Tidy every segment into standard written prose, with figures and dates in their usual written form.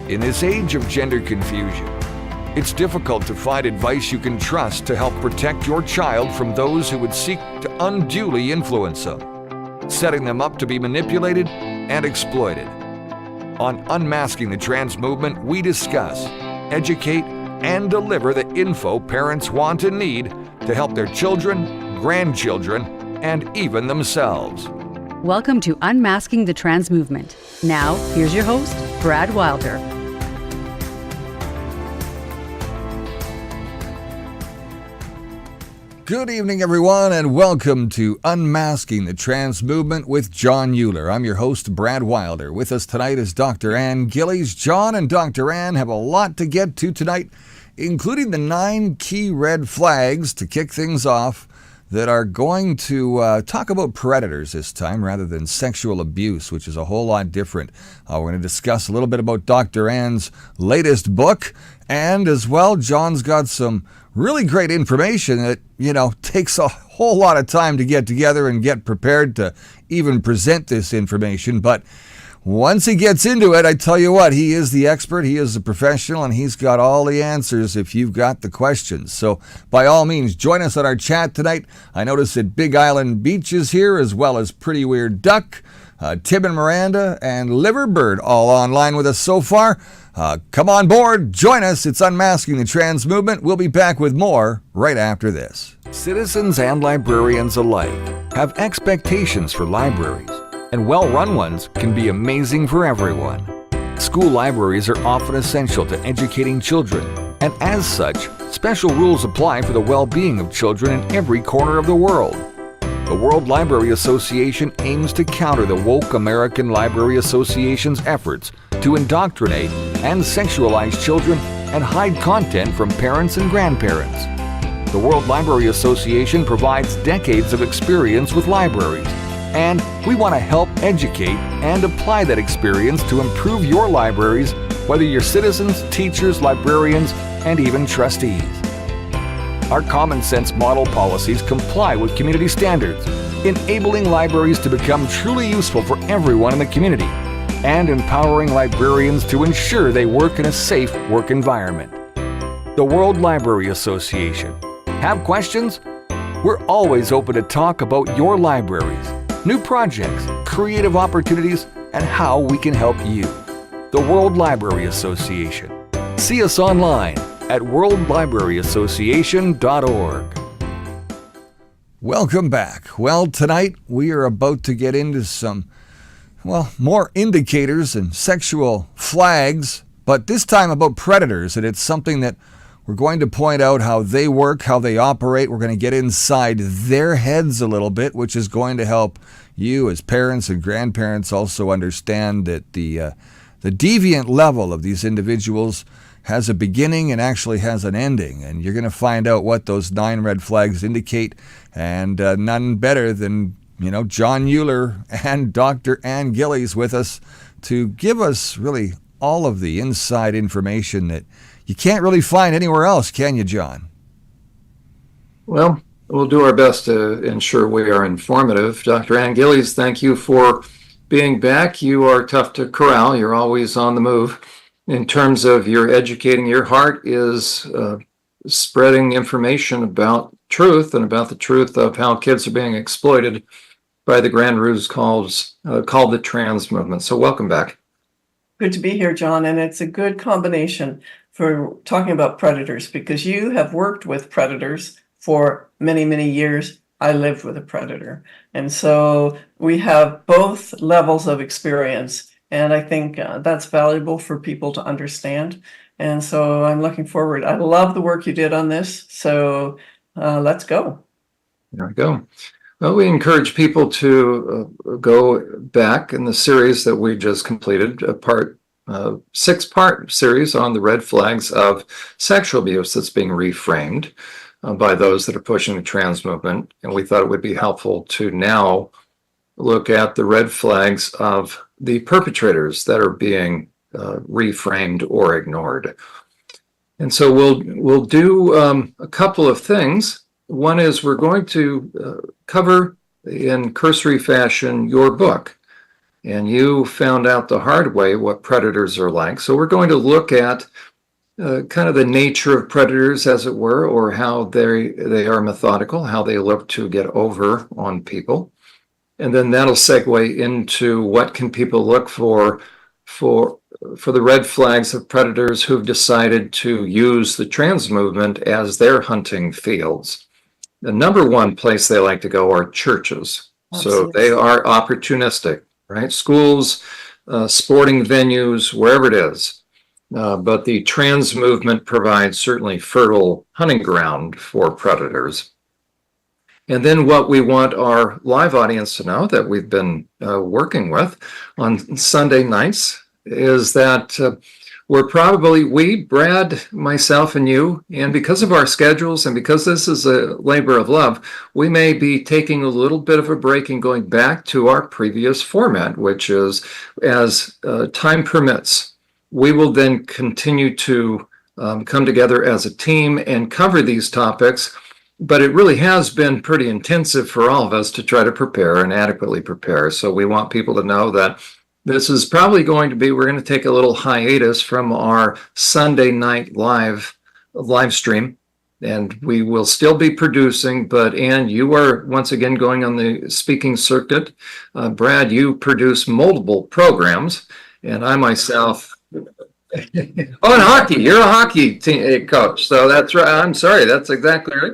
In this age of gender confusion, it's difficult to find advice you can trust to help protect your child from those who would seek to unduly influence them, setting them up to be manipulated and exploited. On Unmasking the Trans Movement, we discuss, educate, and deliver the info parents want and need to help their children, grandchildren, and even themselves. Welcome to Unmasking the Trans Movement. Now, here's your host, Brad Wilder. Good evening, everyone, and welcome to Unmasking the Trans Movement with John Euler. I'm your host, Brad Wilder. With us tonight is Dr. Ann Gillies. John and Dr. Ann have a lot to get to tonight, including the 9 key red flags to kick things off that are going to talk about predators this time rather than sexual abuse, which is a whole lot different. We're going to discuss a little bit about Dr. Ann's latest book, and as well, John's got some really great information that, takes a whole lot of time to get together and get prepared to even present this information. But once he gets into it, I tell you what, he is the expert, he is the professional, and he's got all the answers if you've got the questions. So by all means, join us on our chat tonight. I notice that Big Island Beach is here, as well as Pretty Weird Duck, Tim and Miranda, and Liverbird all online with us so far. Come on board, join us. It's Unmasking the Trans Movement. We'll be back with more right after this. Citizens and librarians alike have expectations for libraries, and well-run ones can be amazing for everyone. School libraries are often essential to educating children, and as such, special rules apply for the well-being of children in every corner of the world. The World Library Association aims to counter the woke American Library Association's efforts to indoctrinate and sexualize children and hide content from parents and grandparents. The World Library Association provides decades of experience with libraries, and we want to help educate and apply that experience to improve your libraries, whether you're citizens, teachers, librarians, and even trustees. Our common sense model policies comply with community standards, enabling libraries to become truly useful for everyone in the community, and empowering librarians to ensure they work in a safe work environment. The World Library Association. Have questions? We're always open to talk about your libraries, new projects, creative opportunities, and how we can help you. The World Library Association. See us online at worldlibraryassociation.org. Welcome back. Well, tonight we are about to get into some, more indicators and sexual flags, but this time about predators, and it's something that we're going to point out how they work, how they operate. We're going to get inside their heads a little bit, which is going to help you as parents and grandparents also understand that the deviant level of these individuals has a beginning and actually has an ending. And you're going to find out what those 9 red flags indicate. And none better than, John Euler and Dr. Ann Gillies with us to give us really all of the inside information that you can't really find anywhere else, can you, John? Well, we'll do our best to ensure we are informative. Dr. Ann Gillies, thank you for being back. You are tough to corral. You're always on the move. In terms of your educating, your heart is spreading information about truth and about the truth of how kids are being exploited by the grand ruse called the trans movement. So welcome back. Good to be here, John. And it's a good combination for talking about predators because you have worked with predators for many, many years. I lived with a predator. And so we have both levels of experience. And I think that's valuable for people to understand. And so I'm looking forward. I love the work you did on this. So let's go. There we go. Well, we encourage people to go back in the series that we just completed, a 6-part series on the red flags of sexual abuse that's being reframed by those that are pushing the trans movement. And we thought it would be helpful to now look at the red flags of the perpetrators that are being reframed or ignored. And so we'll do a couple of things. One is we're going to cover in cursory fashion your book. and you found out the hard way what predators are like. So we're going to look at kind of the nature of predators, as it were, or how they are methodical, how they look to get over on people. And then that'll segue into what can people look for the red flags of predators who've decided to use the trans movement as their hunting fields. The number one place they like to go are churches. Absolutely. So they are opportunistic, right? Schools, sporting venues, wherever it is. But the trans movement provides certainly fertile hunting ground for predators. And then what we want our live audience to know that we've been working with on Sunday nights is that we, Brad, myself, and you, and because of our schedules and because this is a labor of love, we may be taking a little bit of a break and going back to our previous format, which is as time permits. We will then continue to come together as a team and cover these topics. But it really has been pretty intensive for all of us to try to prepare and adequately prepare. So we want people to know that this is probably going to be, we're going to take a little hiatus from our Sunday night live stream. And we will still be producing, but Ann, you are once again going on the speaking circuit. Brad, you produce multiple programs, and I myself. Oh, and hockey. You're a hockey coach. So that's right. I'm sorry. That's exactly right.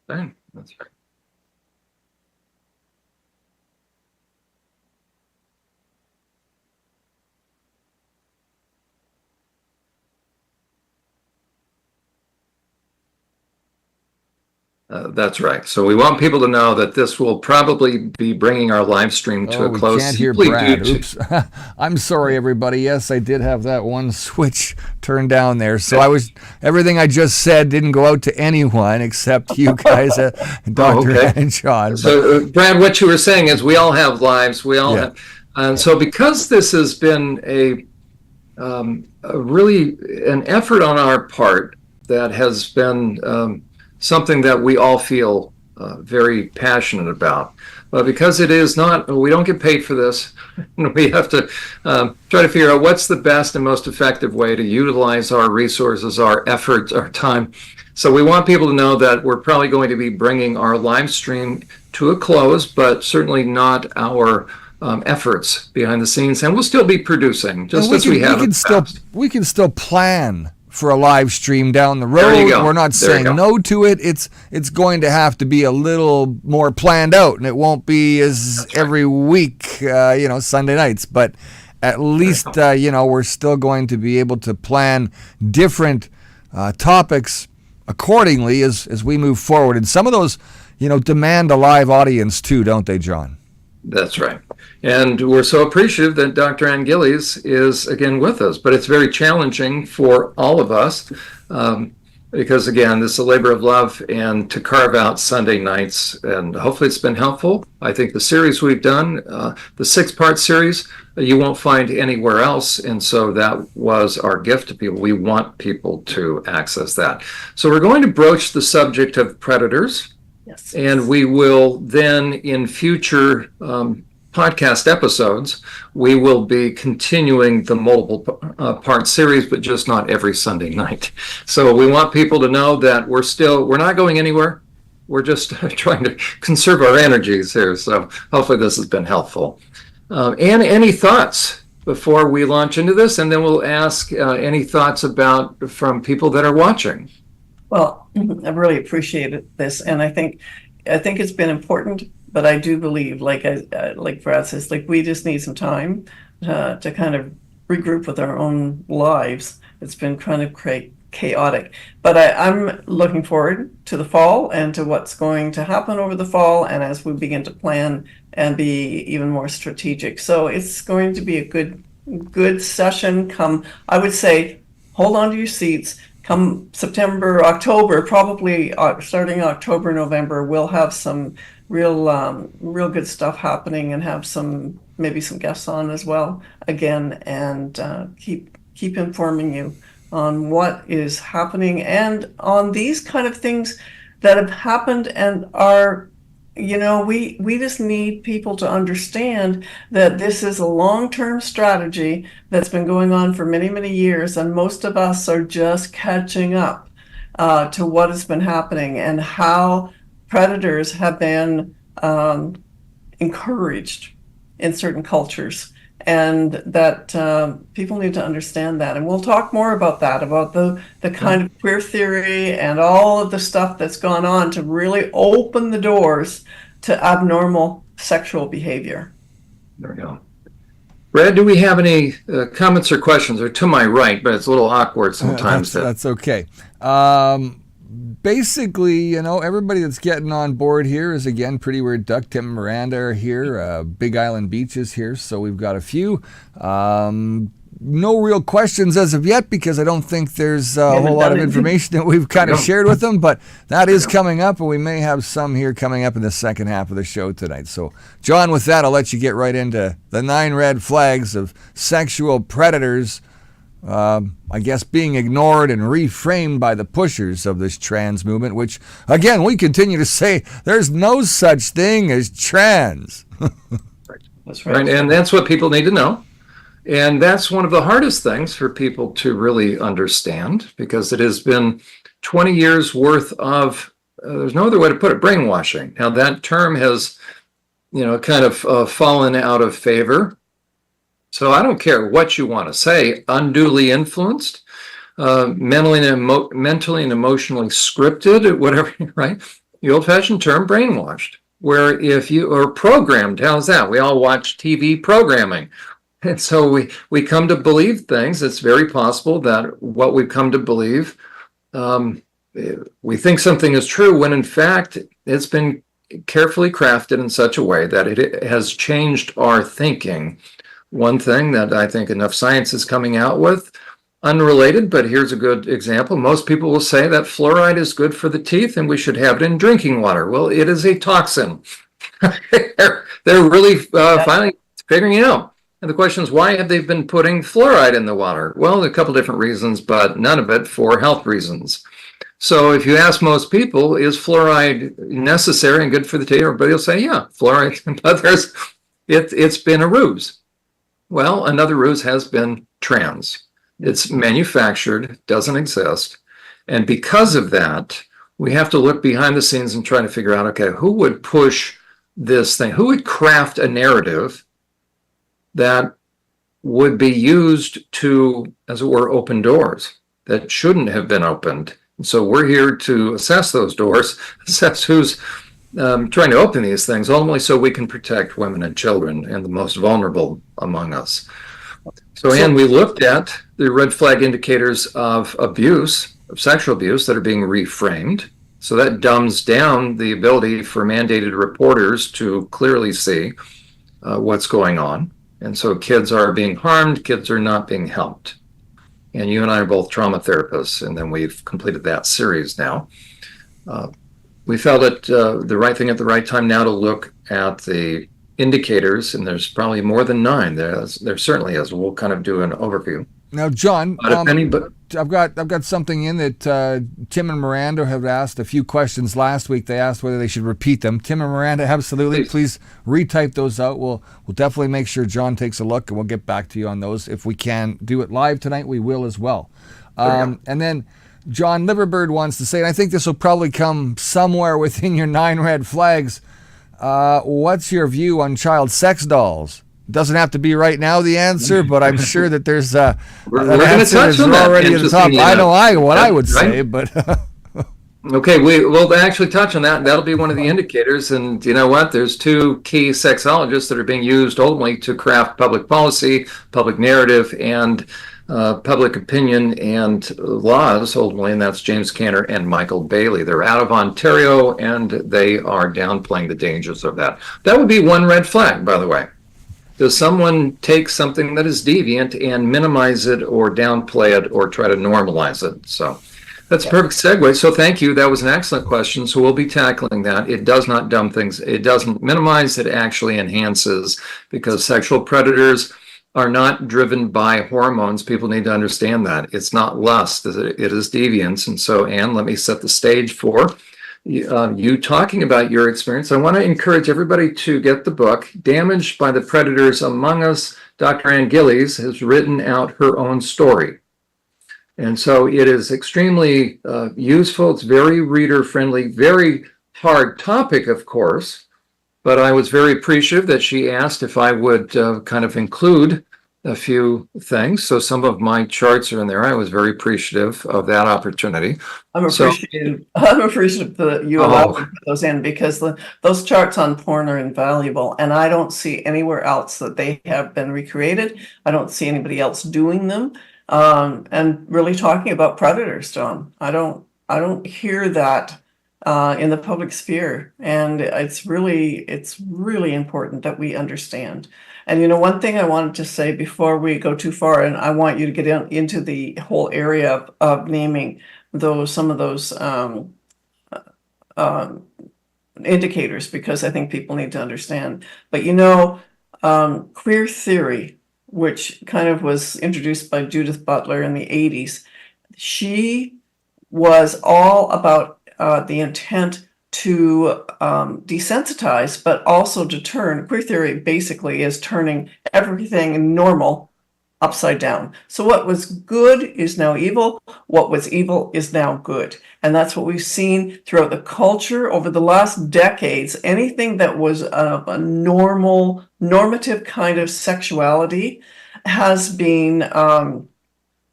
That's right. That's right. So we want people to know that this will probably be bringing our live stream to a close. We can't hear Brad. Oops. I'm sorry, everybody. Yes, I did have that one switch turned down there. So everything I just said didn't go out to anyone except you guys, Dr. Okay. and John. So, Brad, what you were saying is we all have lives. We all have. And so because this has been a really an effort on our part that has been something that we all feel very passionate about. But because it is not, we don't get paid for this. We have to try to figure out what's the best and most effective way to utilize our resources, our efforts, our time. So we want people to know that we're probably going to be bringing our live stream to a close, but certainly not our efforts behind the scenes. And we'll still be producing, just as we have. We can still plan for a live stream down the road. There you go. We're not saying no to it. It's going to have to be a little more planned out, and it won't be as every week, Sunday nights. But at least, we're still going to be able to plan different topics accordingly as we move forward. And some of those, demand a live audience too, don't they, John? That's right. And we're so appreciative that Dr. Ann Gillies is again with us, but it's very challenging for all of us because again, this is a labor of love and to carve out Sunday nights, and hopefully it's been helpful. I think the series we've done, the 6-part series, you won't find anywhere else. And so that was our gift to people. We want people to access that. So we're going to broach the subject of predators. Yes. And we will then in future podcast episodes, we will be continuing the multiple part series, but just not every Sunday night. So we want people to know that we're not going anywhere. We're just trying to conserve our energies here. So hopefully this has been helpful. And any thoughts before we launch into this? And then we'll ask any thoughts from people that are watching. Well, I really appreciated this, and I think it's been important. But I do believe, like Brad says, we just need some time to kind of regroup with our own lives. It's been kind of chaotic. But I'm looking forward to the fall and to what's going to happen over the fall, and as we begin to plan and be even more strategic. So it's going to be a good session. Come, I would say, hold on to your seats. Come September, October, probably starting October, November, we'll have some real good stuff happening, and have maybe some guests on as well again, and keep informing you on what is happening and on these kind of things that have happened and are, we just need people to understand that this is a long-term strategy that's been going on for many, many years, and most of us are just catching up to what has been happening and how predators have been encouraged in certain cultures, and that people need to understand that. And we'll talk more about that, about the kind of queer theory and all of the stuff that's gone on to really open the doors to abnormal sexual behavior. There we go. Brad, do we have any comments or questions? Or to my right, but it's a little awkward sometimes. That's okay. Basically, everybody that's getting on board here is, again, Pretty Weird Duck. Tim and Miranda are here. Big Island Beach is here, so we've got a few. No real questions as of yet, because I don't think there's a whole lot of information that we've kind of shared with them, but that is coming up, and we may have some here coming up in the second half of the show tonight. So, John, with that, I'll let you get right into the 9 red flags of sexual predators, I guess, being ignored and reframed by the pushers of this trans movement, which, again, we continue to say there's no such thing as trans. That's right. And that's what people need to know. And that's one of the hardest things for people to really understand, because it has been 20 years worth of, there's no other way to put it, brainwashing. Now, that term has, kind of fallen out of favor. So I don't care what you want to say, unduly influenced, mentally and emotionally scripted, whatever, right? The old-fashioned term, brainwashed, where if you are programmed, how's that? We all watch TV programming. And so we come to believe things. It's very possible that what we've come to believe, we think something is true, when in fact it's been carefully crafted in such a way that it has changed our thinking. One thing that I think enough science is coming out with, unrelated, but here's a good example. Most people will say that fluoride is good for the teeth and we should have it in drinking water. Well, it is a toxin. They're really finally figuring it out. And the question is, why have they been putting fluoride in the water? Well, a couple different reasons, but none of it for health reasons. So if you ask most people, is fluoride necessary and good for the teeth? Everybody will say, yeah, fluoride, but it's been a ruse. Well, another ruse has been trans. It's manufactured, doesn't exist. And because of that, we have to look behind the scenes and try to figure out, okay, who would push this thing? Who would craft a narrative that would be used to, as it were, open doors that shouldn't have been opened? And so we're here to assess those doors, assess who's trying to open these things, ultimately so we can protect women and children and the most vulnerable among us. So, Anne, we looked at the red flag indicators of abuse, of sexual abuse, that are being reframed. So that dumbs down the ability for mandated reporters to clearly see what's going on. And so kids are being harmed, kids are not being helped. And you and I are both trauma therapists, and then we've completed that series now. We felt it the right thing at the right time now to look at the indicators, and there's probably more than 9. There certainly is. We'll kind of do an overview. Now, John, I've got something in that Tim and Miranda have asked a few questions last week. They asked whether they should repeat them. Tim and Miranda, absolutely. Please retype those out. We'll definitely make sure John takes a look, and we'll get back to you on those. If we can do it live tonight, we will as well. And then John Liverbird wants to say, and I think this will probably come somewhere within your 9 red flags, what's your view on child sex dolls? Doesn't have to be right now the answer, but I'm sure that there's an answer that's already at the top. I know what I would say, but okay, we'll actually touch on that. That'll be one of the indicators. And you know what? There's 2 key sexologists that are being used ultimately to craft public policy, public narrative, and public opinion and laws, ultimately, and that's James Cantor and Michael Bailey. They're out of Ontario, and they are downplaying the dangers of that. That would be one red flag, by the way. Does someone take something that is deviant and minimize it or downplay it or try to normalize it? So that's a perfect segue. So thank you. That was an excellent question. So we'll be tackling that. It does not dumb things. It doesn't minimize. It actually enhances, because sexual predators are not driven by hormones. People need to understand that. It's not lust. It is deviance. And so, Anne, let me set the stage for you talking about your experience. I want to encourage everybody to get the book, Damaged by the Predators Among Us. Dr. Ann Gillies has written out her own story. And so it is extremely useful. It's very reader-friendly, very hard topic, of course, but I was very appreciative that she asked if I would kind of include a few things. So some of my charts are in there. I was very appreciative of that opportunity. I'm appreciative that you allowed me to put those in, because those charts on porn are invaluable, and I don't see anywhere else that they have been recreated. I don't see anybody else doing them, and really talking about predators, John. I don't hear that in the public sphere, and it's really important that we understand. And one thing I wanted to say before we go too far, and I want you to get into the whole area of naming some of those indicators, because I think people need to understand. But queer theory, which kind of was introduced by Judith Butler in the 80s, she was all about the intent to desensitize, but also to turn. Queer theory basically is turning everything normal upside down. So what was good is now evil. What was evil is now good. And that's what we've seen throughout the culture over the last decades. Anything that was a normative kind of sexuality has become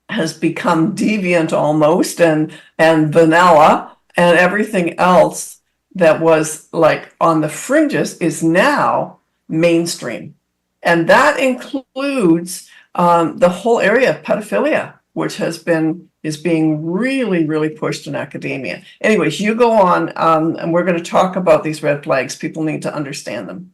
deviant almost, and vanilla, and everything else that was like on the fringes is now mainstream. And that includes the whole area of pedophilia, which is being really, really pushed in academia. Anyways, you go on, and we're going to talk about these red flags. People need to understand them.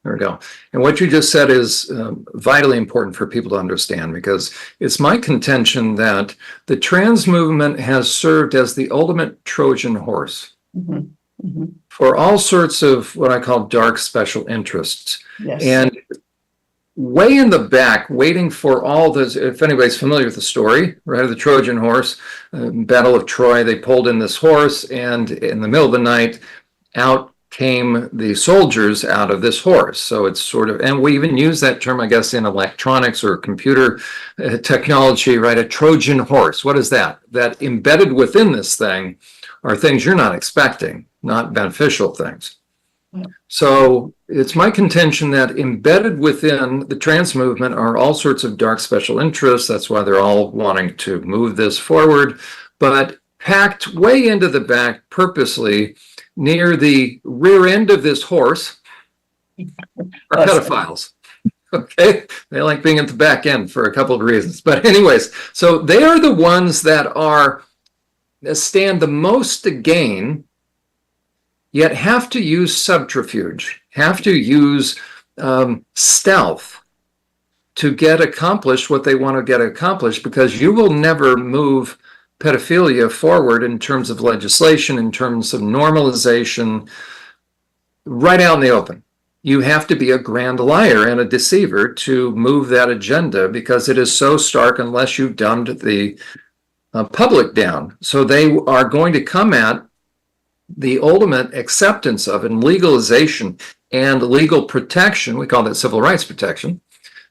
There we go. And what you just said is vitally important for people to understand, because it's my contention that the trans movement has served as the ultimate Trojan horse for all sorts of what I call dark special interests. Yes. And way in the back, waiting for all this, if anybody's familiar with the story, right, of the Trojan horse, Battle of Troy, they pulled in this horse, and in the middle of the night, out came the soldiers out of this horse. So it's sort of, and we even use that term, I guess, in electronics or computer technology, right? A Trojan horse. What is that? That embedded within this thing are things you're not expecting, not beneficial things. So it's my contention that embedded within the trans movement are all sorts of dark special interests. That's why they're all wanting to move this forward, but packed way into the back purposely near the rear end of this horse are pedophiles. Okay, they like being at the back end for a couple of reasons. But anyways, so they are the ones that stand the most to gain, yet have to use subterfuge, have to use stealth to get accomplished what they want to get accomplished, because you will never move pedophilia forward in terms of legislation, in terms of normalization, right out in the open. You have to be a grand liar and a deceiver to move that agenda, because it is so stark unless you've dumbed the public down. So they are going to come at the ultimate acceptance of and legalization and legal protection. We call that civil rights protection.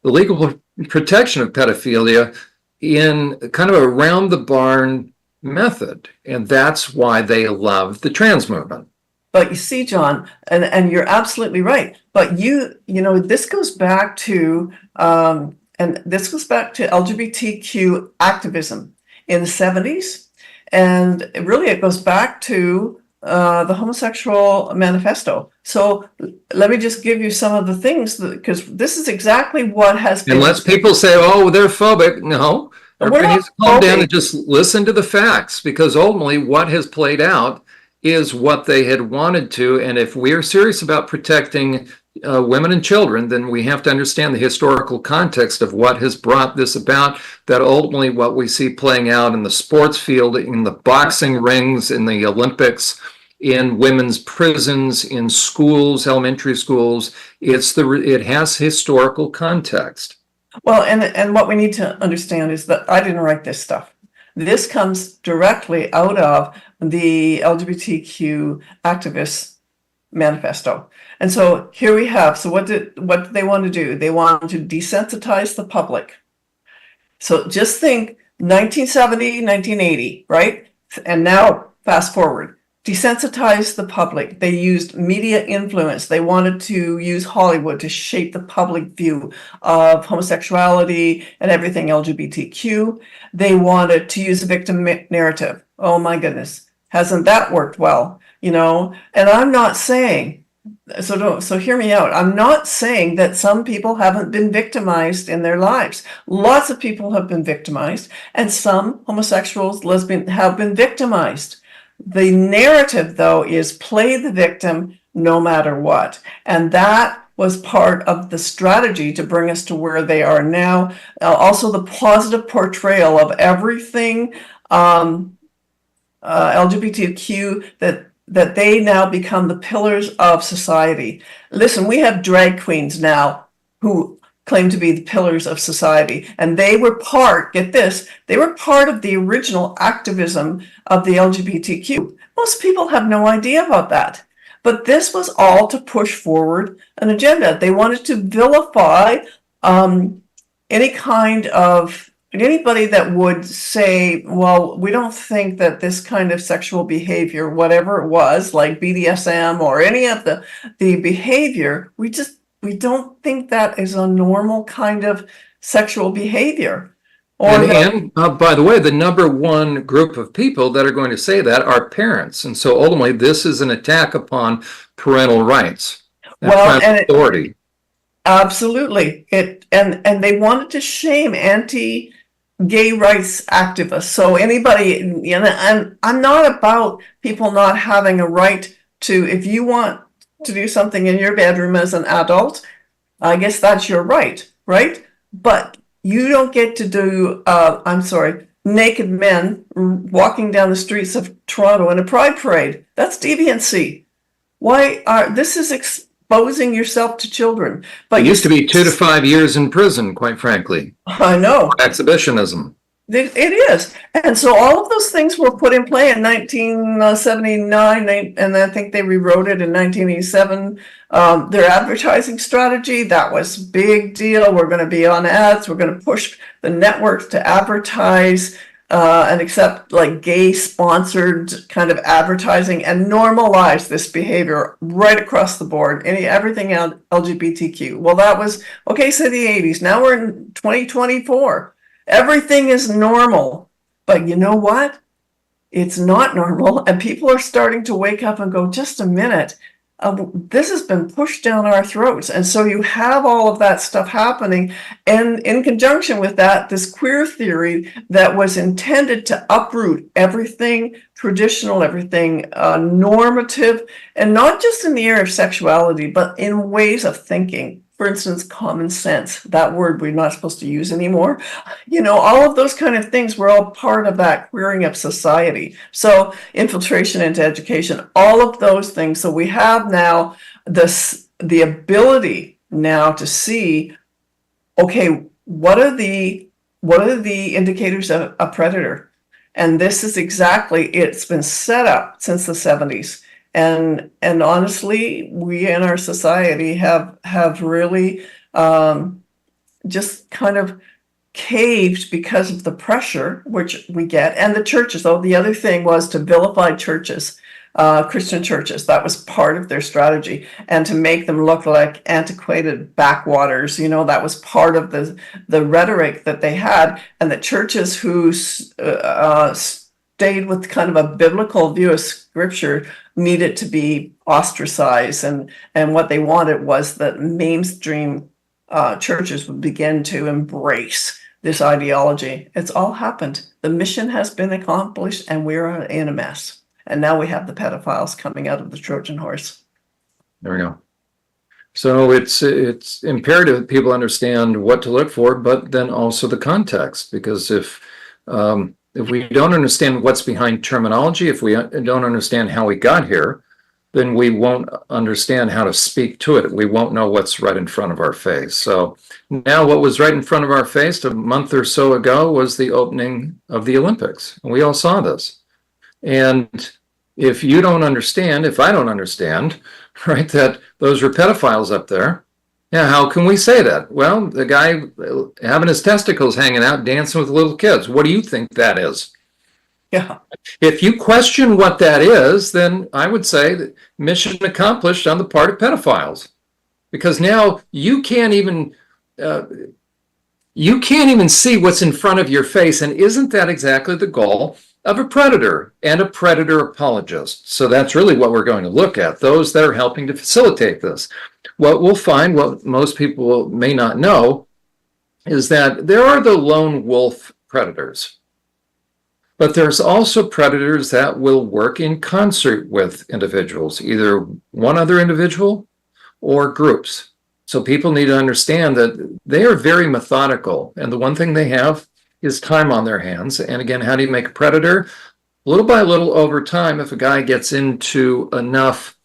The legal protection of pedophilia in kind of a round the barn method. And that's why they love the trans movement. But you see, John, and you're absolutely right. But this goes back to LGBTQ activism in the 70s. And really, it goes back to the Homosexual Manifesto. So let me just give you some of the things, because this is exactly what has been. Unless people say, oh, they're phobic. No, everybody needs to calm down and just listen to the facts, because ultimately what has played out is what they had wanted to. And if we are serious about protecting women and children, then we have to understand the historical context of what has brought this about, that ultimately what we see playing out in the sports field, in the boxing rings, in the Olympics, in women's prisons, in schools, elementary schools, it has historical context. Well, and what we need to understand is that I didn't write this stuff. This comes directly out of the LGBTQ activists manifesto. And so here we have, so what did they want to do? They want to desensitize the public. So just think 1970, 1980, right? And now fast forward, desensitize the public. They used media influence. They wanted to use Hollywood to shape the public view of homosexuality and everything LGBTQ. They wanted to use a victim narrative. Oh my goodness, hasn't that worked well? You know, and I'm not saying, so hear me out. I'm not saying that some people haven't been victimized in their lives. Lots of people have been victimized, and some homosexuals, lesbians have been victimized. The narrative, though, is play the victim no matter what. And that was part of the strategy to bring us to where they are now. Also, the positive portrayal of everything LGBTQ, that they now become the pillars of society. Listen, we have drag queens now who claim to be the pillars of society. And they were part, get this, they were part of the original activism of the LGBTQ. Most people have no idea about that. But this was all to push forward an agenda. They wanted to vilify any kind of, anybody that would say, well, we don't think that this kind of sexual behavior, whatever it was, like BDSM or any of the behavior, we don't think that is a normal kind of sexual behavior. And by the way, the number one group of people that are going to say that are parents. And so ultimately, this is an attack upon parental rights and authority. Absolutely. And they wanted to shame anti-gay rights activists. So anybody, you know, and I'm not about people not having a right to, if you want to do something in your bedroom as an adult, I guess that's your right? But you don't get to do, naked men walking down the streets of Toronto in a pride parade. That's deviancy. This is exposing yourself to children. But it used to be 2 to 5 years in prison, quite frankly. I know. Exhibitionism. It is. And so all of those things were put in play in 1979, and I think they rewrote it in 1987. Their advertising strategy, that was big deal. We're going to be on ads. We're going to push the networks to advertise and accept like gay sponsored kind of advertising and normalize this behavior right across the board. Everything LGBTQ. Well, that was, okay, so the 80s. Now we're in 2024. Everything is normal, but you know what? It's not normal, and people are starting to wake up and go, just a minute, this has been pushed down our throats. And so you have all of that stuff happening, and in conjunction with that, this queer theory that was intended to uproot everything traditional, everything normative, and not just in the area of sexuality, but in ways of thinking. For instance, common sense, that word we're not supposed to use anymore. You know, all of those kind of things were all part of that queering of society. So infiltration into education, all of those things. So we have now the ability now to see, okay, what are the indicators of a predator? And this is exactly, it's been set up since the 70s. And honestly, we in our society have really just kind of caved because of the pressure which we get. And the churches, the other thing was to vilify churches, Christian churches. That was part of their strategy. And to make them look like antiquated backwaters, you know, that was part of the rhetoric that they had. And the churches who stayed with kind of a biblical view of scripture needed to be ostracized, and what they wanted was that mainstream churches would begin to embrace this ideology. It's all happened. The mission has been accomplished, and we're in a mess. And now we have the pedophiles coming out of the Trojan horse. There we go. So it's imperative that people understand what to look for, but then also the context, because if we don't understand what's behind terminology, if we don't understand how we got here, then we won't understand how to speak to it. We won't know what's right in front of our face. So now what was right in front of our face a month or so ago was the opening of the Olympics. And we all saw this. And if you don't understand, if I don't understand, right, that those were pedophiles up there, yeah, how can we say that? Well, the guy having his testicles hanging out, dancing with little kids. What do you think that is? Yeah. If you question what that is, then I would say that mission accomplished on the part of pedophiles, because now you can't even see what's in front of your face. And isn't that exactly the goal of a predator and a predator apologist? So that's really what we're going to look at, those that are helping to facilitate this. What we'll find, what most people may not know, is that there are the lone wolf predators. But there's also predators that will work in concert with individuals, either one other individual or groups. So people need to understand that they are very methodical. And the one thing they have is time on their hands. And again, how do you make a predator? Little by little over time, if a guy gets into enough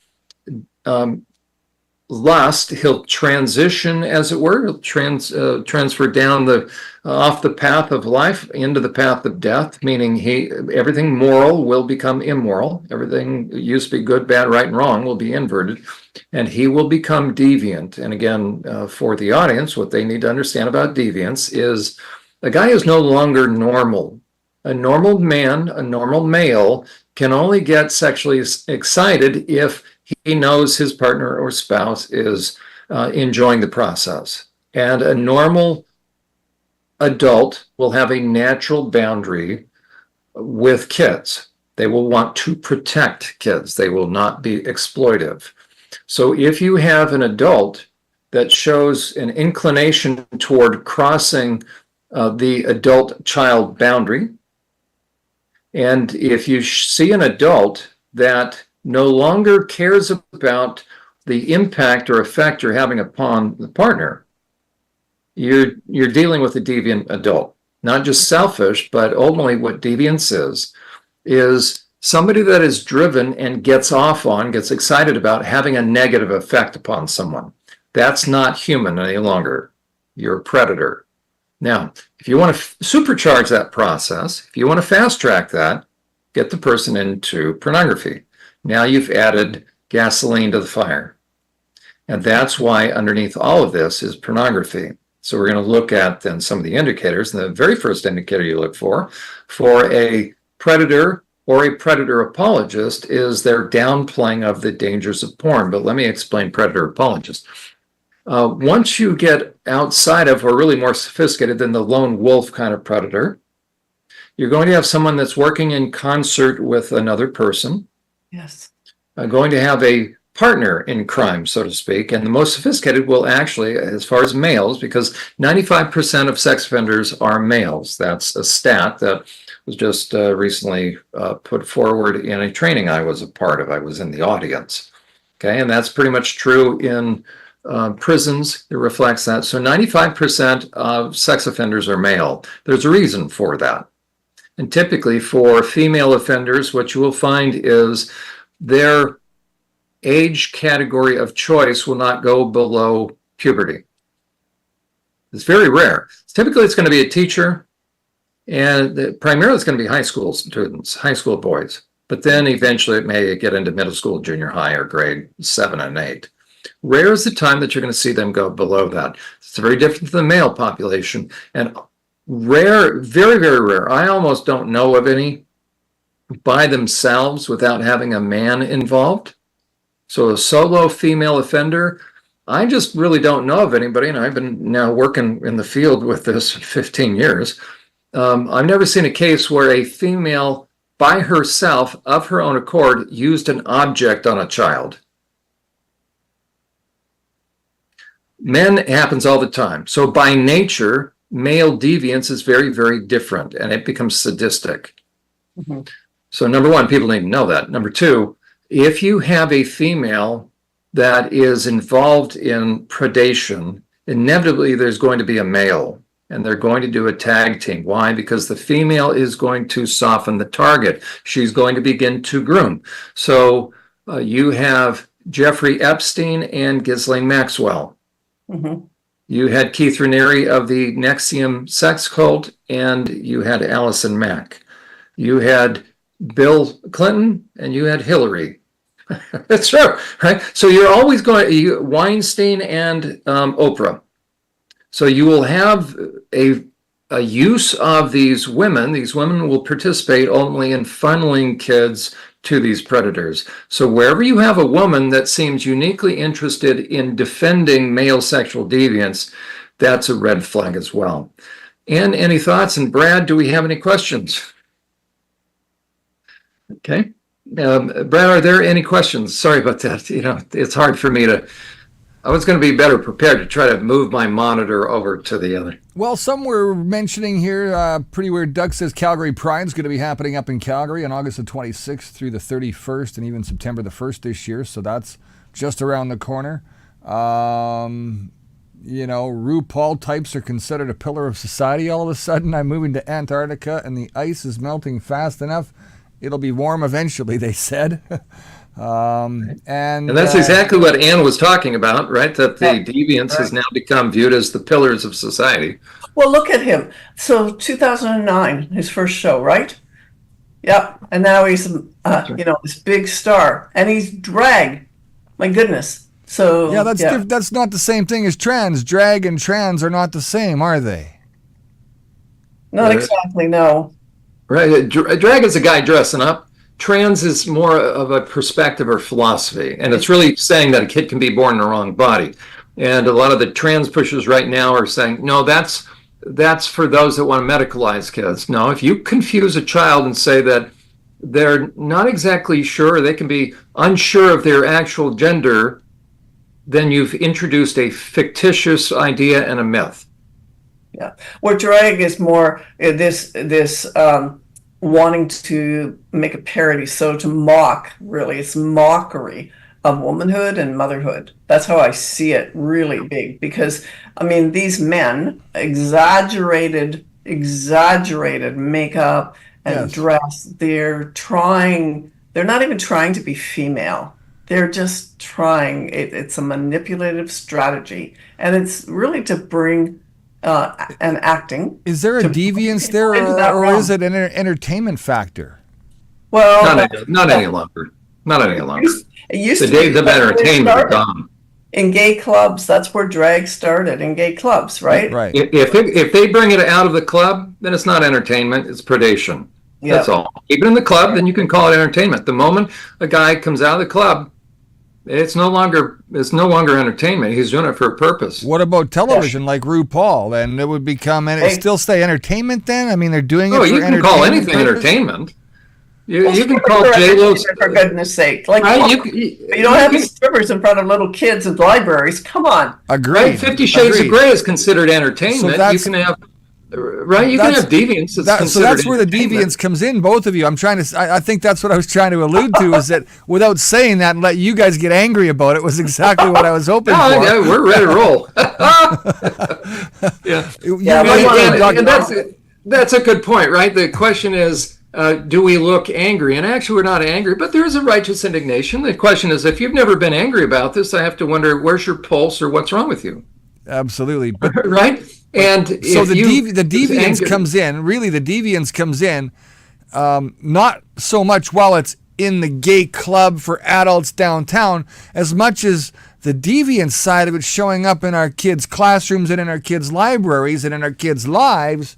lust, he'll transition, as it were. He'll transfer down off the path of life into the path of death, meaning everything moral will become immoral. Everything that used to be good, bad, right, and wrong will be inverted, and he will become deviant. And again, for the audience, what they need to understand about deviance is a guy is no longer normal. A normal man, a normal male, can only get sexually excited if he knows his partner or spouse is enjoying the process. And a normal adult will have a natural boundary with kids. They will want to protect kids. They will not be exploitive. So if you have an adult that shows an inclination toward crossing the adult-child boundary, and if you see an adult that no longer cares about the impact or effect you're having upon the partner, you're dealing with a deviant adult. Not just selfish, but ultimately what deviance is somebody that is driven and gets excited about having a negative effect upon someone. That's not human any longer. You're a predator. Now, if you want to supercharge that process, if you want to fast track that, get the person into pornography. Now you've added gasoline to the fire. And that's why underneath all of this is pornography. So we're going to look at then some of the indicators. And the very first indicator you look for a predator or a predator apologist is their downplaying of the dangers of porn. But let me explain predator apologist. Once you get outside of, or really more sophisticated than the lone wolf kind of predator, you're going to have someone that's working in concert with another person. Yes. Going to have a partner in crime, so to speak. And the most sophisticated will actually, as far as males, because 95% of sex offenders are males. That's a stat that was just recently put forward in a training I was a part of. I was in the audience. Okay, and that's pretty much true in prisons. It reflects that. So 95% of sex offenders are male. There's a reason for that. And typically for female offenders, what you will find is their age category of choice will not go below puberty. It's very rare. Typically, it's going to be a teacher, and primarily it's going to be high school students, high school boys. But then eventually it may get into middle school, junior high, or grade 7 and 8. Rare is the time that you're going to see them go below that. It's very different than the male population. And rare, very, very rare. I almost don't know of any by themselves without having a man involved. So a solo female offender, I just really don't know of anybody, and I've been now working in the field with this 15 years. I've never seen a case where a female by herself, of her own accord, used an object on a child. Men happens all the time. So by nature, male deviance is very, very different, and it becomes sadistic. Mhm. So number one, people need to know that. Number two, if you have a female that is involved in predation, inevitably there's going to be a male, and they're going to do a tag team. Why? Because the female is going to soften the target. She's going to begin to groom. So you have Jeffrey Epstein and Ghislaine Maxwell. Mhm. You had Keith Raniere of the Nexium sex cult, and you had Allison Mack. You had Bill Clinton, and you had Hillary. That's true, right? So you're always going, Weinstein and Oprah. So you will have a use of these women. These women will participate only in funneling kids to these predators. So wherever you have a woman that seems uniquely interested in defending male sexual deviance, that's a red flag as well. And any thoughts? And Brad, do we have any questions? Okay. Brad, are there any questions? Sorry about that. It's hard for me to, I was going to be better prepared to try to move my monitor over to the other. Well, some were mentioning here, pretty weird. Doug says Calgary Pride is going to be happening up in Calgary on August the 26th through the 31st and even September the 1st this year. So that's just around the corner. RuPaul types are considered a pillar of society all of a sudden. I'm moving to Antarctica and the ice is melting fast enough. It'll be warm eventually, they said. And that's exactly what Ann was talking about, right? That the deviance has now become viewed as the pillars of society. Well, look at him. So 2009, his first show, right? Yep. And now he's, this big star, and he's drag. My goodness. So yeah, that's not the same thing as trans. Drag and trans are not the same, are they? Not exactly. No. Right. Drag is a guy dressing up. Trans is more of a perspective or philosophy, and it's really saying that a kid can be born in the wrong body. And a lot of the trans pushers right now are saying, no, that's for those that want to medicalize kids. No, if you confuse a child and say that they're not exactly sure, they can be unsure of their actual gender, then you've introduced a fictitious idea and a myth. Yeah. Where drag is more this wanting to make a parody, so to mock, really, it's mockery of womanhood and motherhood. That's how I see it really big, because these men exaggerated makeup and dress. They're not even trying to be female. They're just trying. It's a manipulative strategy, and it's really to bring and acting. Is there a deviance there, or is it an entertainment factor? Well, not any longer. Not any longer. It used the to days be of entertainment are gone. In gay clubs, that's where drag started, in gay clubs, right? Right. If they bring it out of the club, then it's not entertainment, it's predation. Yep. That's all. Keep it in the club, then you can call it entertainment. The moment a guy comes out of the club, it's no longer entertainment. He's doing it for a purpose. What about television, like RuPaul? Then it would become, and it still stay entertainment. Then they're doing it. Oh, for you can call anything entertainment. You can call J-Lo, for goodness sake. Like, you don't have strippers in front of little kids in libraries. Come on. Agreed. Right? 50 Shades of Grey is considered entertainment. So you can have. Right, you can have deviance. So that's where the deviance comes in, both of you. I think that's what I was trying to allude to, is that without saying that and let you guys get angry about it was exactly what I was hoping for. Yeah, we're ready to roll. That's a good point, right? The question is, do we look angry? And actually, we're not angry, but there is a righteous indignation. The question is, if you've never been angry about this, I have to wonder, where's your pulse or what's wrong with you? Absolutely. But, right? And so the deviance comes in, really the deviance comes in, not so much while it's in the gay club for adults downtown, as much as the deviance side of it showing up in our kids' classrooms and in our kids' libraries and in our kids' lives.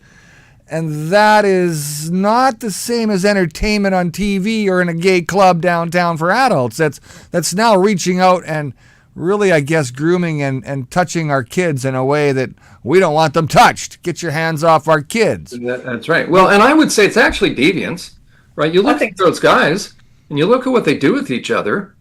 And that is not the same as entertainment on TV or in a gay club downtown for adults. That's now reaching out and really, I guess, grooming and touching our kids in a way that we don't want them touched. Get your hands off our kids. That's right. Well, and I would say it's actually deviance. right? You I look at think those guys and you look at what they do with each other.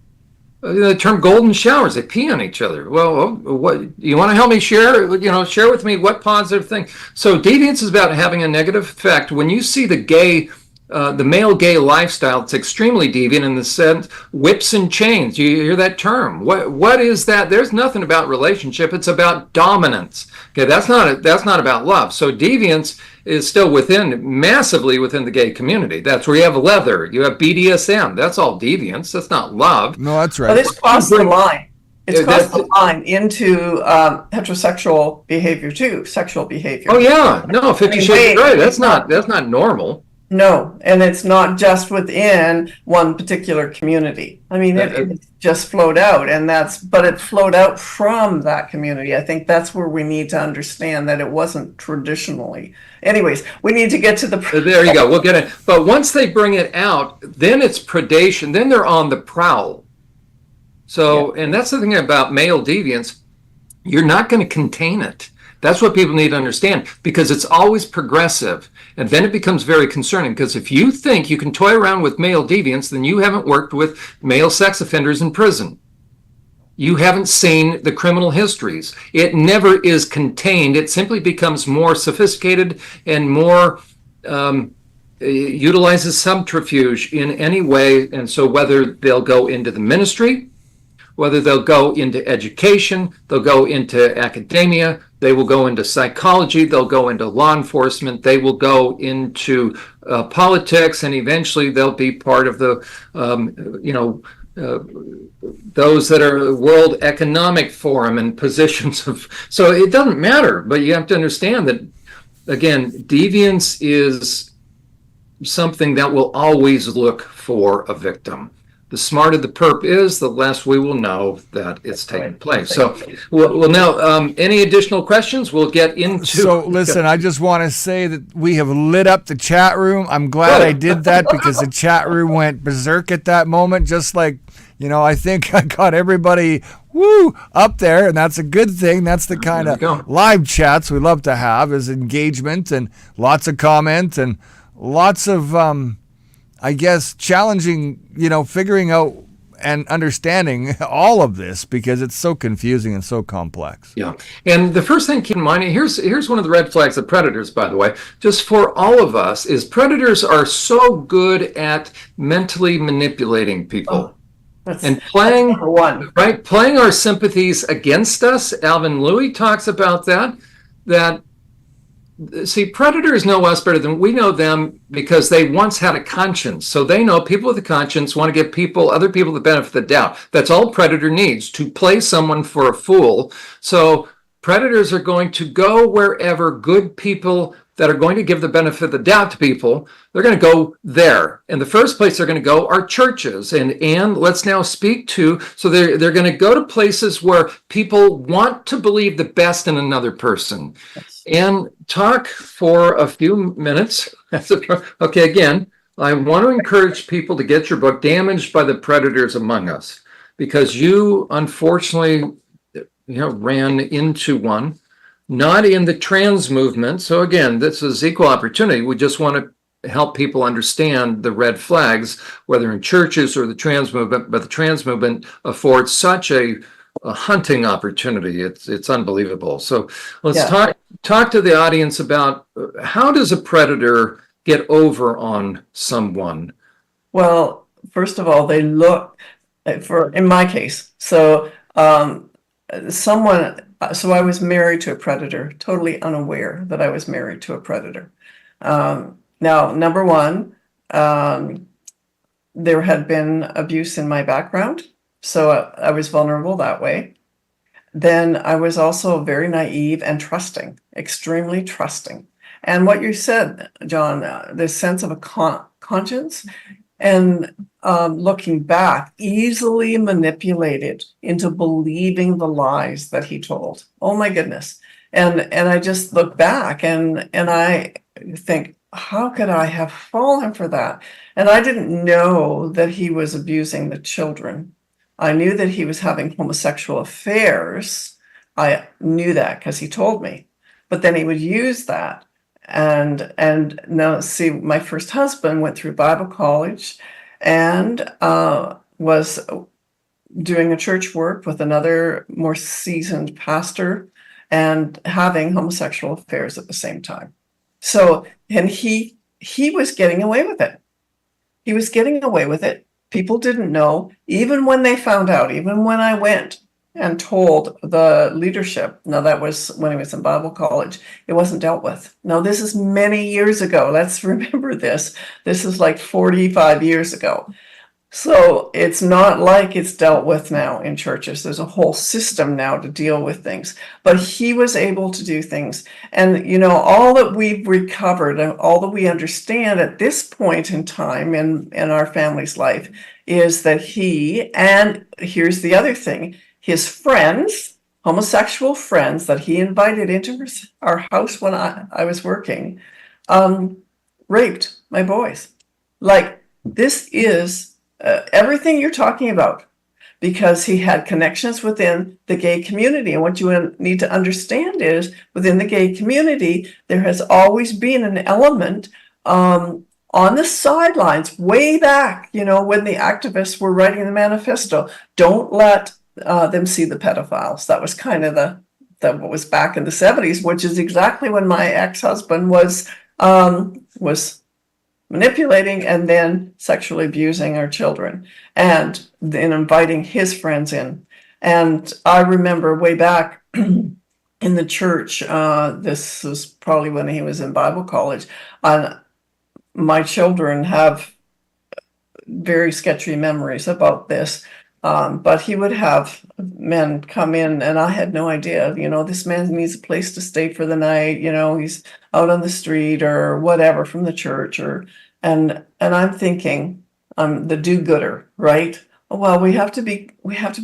The term golden showers, they pee on each other. Well, what you want to help me share? Share with me what positive thing. So deviance is about having a negative effect. When you see the male gay lifestyle, it's extremely deviant in the sense whips and chains. You hear that term? What is that? There's nothing about relationship. It's about dominance. Okay, that's not about love. So deviance is still massively within the gay community. That's where you have leather, you have BDSM. That's all deviance. That's not love. No, that's but right. it's crossed the line. It's crossed That's, the line into heterosexual behavior too, sexual behavior. oh yeah, no, 50 Shades of Grey. That's not normal. No, and it's not just within one particular community. I mean, it just flowed out, but it flowed out from that community. I think that's where we need to understand that it wasn't traditionally. Anyways, we need to get to the. There you go. We'll get it. But once they bring it out, then it's predation. Then they're on the prowl. So, and that's the thing about male deviance. You're not going to contain it. That's what people need to understand, because it's always progressive. And then it becomes very concerning, because if you think you can toy around with male deviance, then you haven't worked with male sex offenders in prison. You haven't seen the criminal histories. It never is contained. It simply becomes more sophisticated and more utilizes subterfuge in any way. And so whether they'll go into the ministry, whether they'll go into education, they'll go into academia, they will go into psychology, they'll go into law enforcement, they will go into politics, and eventually they'll be part of the, those that are World Economic Forum and positions of, so it doesn't matter, but you have to understand that, again, deviance is something that will always look for a victim. The smarter the perp is, the less we will know that it's taking place. So, well, now, any additional questions? We'll get into. So, listen, I just want to say that we have lit up the chat room. I'm glad I did that, because the chat room went berserk at that moment. Just like, I think I got everybody up there, and that's a good thing. That's the kind of live chats we love to have, is engagement and lots of comment and lots of I guess challenging, figuring out and understanding all of this, because it's so confusing and so complex. Yeah. And the first thing to keep in mind, here's one of the red flags of predators, by the way, just for all of us, is predators are so good at mentally manipulating people. And playing our sympathies against us. Alvin Louis talks about that see, predators know us better than we know them, because they once had a conscience. So they know people with a conscience want to give other people the benefit of the doubt. That's all predator needs, to play someone for a fool. So predators are going to go wherever good people that are going to give the benefit of the doubt to people, they're going to go there. And the first place they're going to go are churches. And let's now speak to, so they're going to go to places where people want to believe the best in another person. And talk for a few minutes. Okay, again, I want to encourage people to get your book, Damaged by the Predators Among Us, because you unfortunately ran into one. Not in the trans movement. So again, this is equal opportunity. We just want to help people understand the red flags, whether in churches or the trans movement. But the trans movement affords such a hunting opportunity. It's unbelievable. So let's talk to the audience about, how does a predator get over on someone? Well, first of all, they look in my case. So So I was married to a predator, totally unaware that I was married to a predator. Now, number one, there had been abuse in my background, so I was vulnerable that way. Then I was also very naive and trusting, extremely trusting. And what you said, John, this sense of a conscience, and looking back, easily manipulated into believing the lies that he told. Oh my goodness. And I just look back and I think, how could I have fallen for that? And I didn't know that he was abusing the children. I knew that he was having homosexual affairs. I knew that because he told me. But then he would use that And now, see, my first husband went through Bible college and was doing a church work with another more seasoned pastor and having homosexual affairs at the same time. So, and he was getting away with it. He was getting away with it. People didn't know, even when they found out, even when I went and told the leadership. Now, that was when he was in Bible college. It wasn't dealt with. Now, this is many years ago. Let's remember this. This is like 45 years ago. So it's not like it's dealt with now in churches. There's a whole system now to deal with things. But he was able to do things. And, you know, all that we've recovered and all that we understand at this point in time in our family's life is that he, and here's the other thing, his friends, homosexual friends that he invited into our house when I was working, raped my boys. Like, this is everything you're talking about, because he had connections within the gay community. And what you need to understand is within the gay community, there has always been an element on the sidelines way back, you know, when the activists were writing the manifesto. Don't let them see the pedophiles. That was kind of what was back in the 70s, which is exactly when my ex-husband was manipulating and then sexually abusing our children, and then inviting his friends in. And I remember way back in the church, this was probably when he was in Bible college, my children have very sketchy memories about this. But he would have men come in, and I had no idea, you know, this man needs a place to stay for the night, you know, he's out on the street or whatever from the church, and I'm thinking, I'm the do-gooder, right? Well, we have to be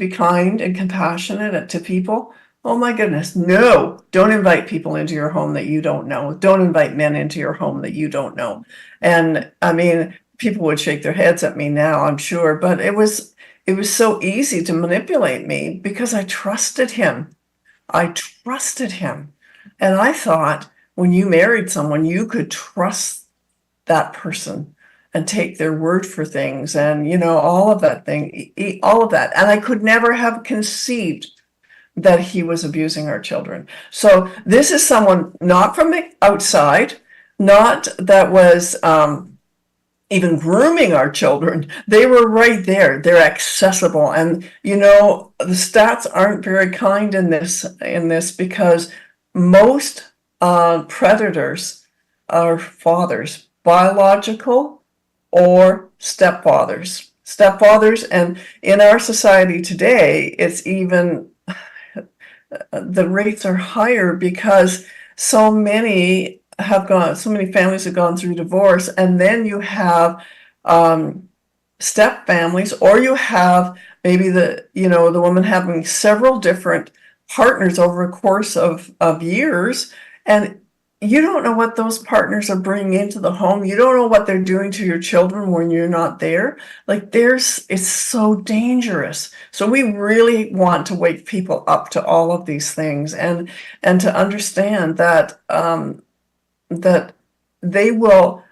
kind and compassionate to people. Oh my goodness, no, don't invite people into your home that you don't know. Don't invite men into your home that you don't know. And I mean, people would shake their heads at me now, I'm sure, but it was so easy to manipulate me because I trusted him. I trusted him. And I thought when you married someone, you could trust that person and take their word for things and, you know, all of that. And I could never have conceived that he was abusing our children. So this is someone not from the outside, not that was even grooming our children. They were right there. They're accessible. And, you know, the stats aren't very kind in this because most predators are fathers, biological or stepfathers. And in our society today, it's even, the rates are higher because so many families have gone through divorce, and then you have step families, or you have maybe the woman having several different partners over a course of years, and you don't know what those partners are bringing into the home. You don't know what they're doing to your children when you're not there. Like, it's so dangerous. So we really want to wake people up to all of these things, and to understand that that they will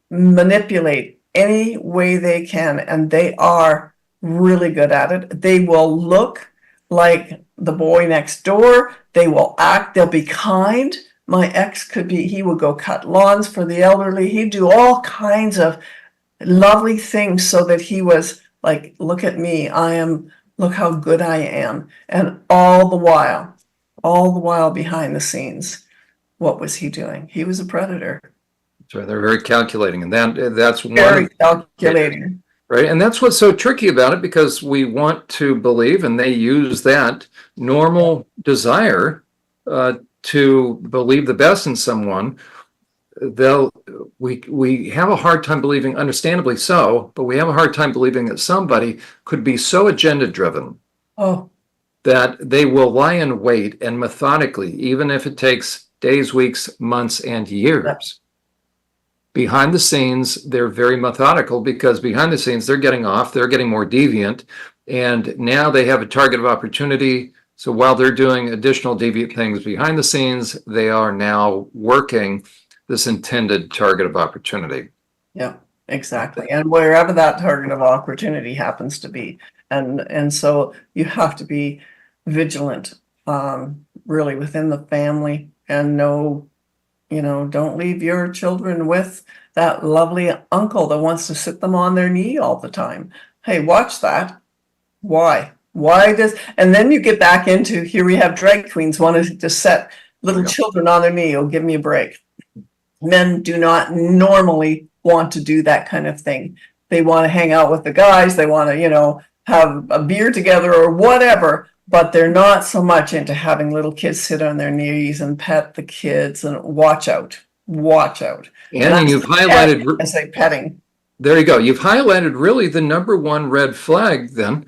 manipulate any way they can, and they are really good at it. They will look like the boy next door. They will act, they'll be kind. My ex he would go cut lawns for the elderly. He'd do all kinds of lovely things so that he was like, look at me, look how good I am. And all the while behind the scenes, what was he doing? He was a predator. So they're very calculating, and that's very calculating. Right, and that's what's so tricky about it, because we want to believe, and they use that normal desire to believe the best in someone. We have a hard time believing, understandably so, but we have a hard time believing that somebody could be so agenda driven that they will lie in wait and methodically, even if it takes days, weeks, months, and years. Behind the scenes, they're very methodical, because behind the scenes, they're getting more deviant, and now they have a target of opportunity. So while they're doing additional deviant things behind the scenes, they are now working this intended target of opportunity. Yeah, exactly. And wherever that target of opportunity happens to be. And so you have to be vigilant, really within the family, and know, don't leave your children with that lovely uncle that wants to sit them on their knee all the time. Hey, watch that. Why? And then you get back into, here we have drag queens wanting to set little children on their knee. Oh, give me a break. Men do not normally want to do that kind of thing. They want to hang out with the guys. They want to, have a beer together or whatever, but they're not so much into having little kids sit on their knees and pet the kids and watch out. And you've highlighted, I say petting. there you go. You've highlighted really the number one red flag then,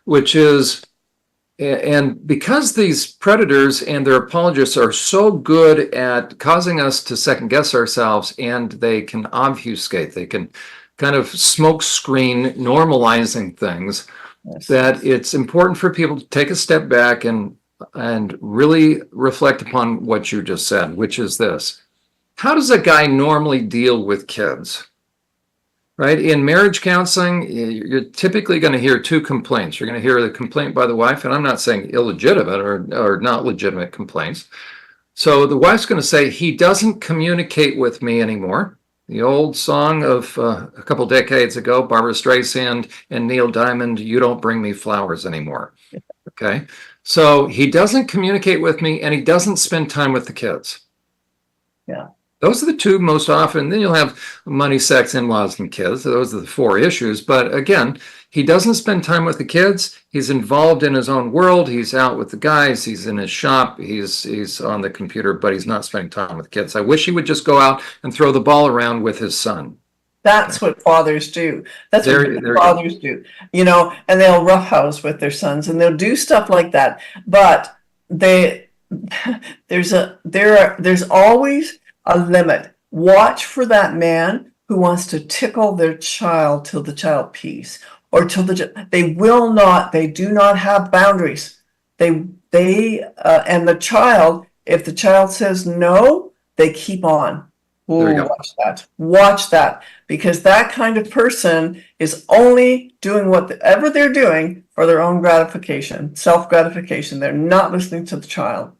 which is, and because these predators and their apologists are so good at causing us to second guess ourselves, and they can obfuscate, they can kind of smoke screen normalizing things, Yes. that it's important for people to take a step back and really reflect upon what you just said, which is this. How does a guy normally deal with kids? Right? In marriage counseling, you're typically going to hear two complaints. You're going to hear the complaint by the wife, and I'm not saying illegitimate or not legitimate complaints. So the wife's going to say, he doesn't communicate with me anymore. The old song of a couple decades ago, Barbara Streisand and Neil Diamond, "You Don't Bring Me Flowers Anymore." Okay? So he doesn't communicate with me, and he doesn't spend time with the kids. Yeah. Those are the two most often. Then you'll have money, sex, in-laws, and kids. Those are the four issues. But again, he doesn't spend time with the kids. He's involved in his own world. He's out with the guys. He's in his shop. He's on the computer, but he's not spending time with the kids. I wish he would just go out and throw the ball around with his son. That's what fathers do. That's what fathers do. And they'll roughhouse with their sons, and they'll do stuff like that. But there's always a limit. Watch for that man who wants to tickle their child till the child pees, or till they do not have boundaries. And the child, if the child says no, they keep on. Ooh, watch that, because that kind of person is only doing whatever they're doing for their own gratification, self-gratification. They're not listening to the child.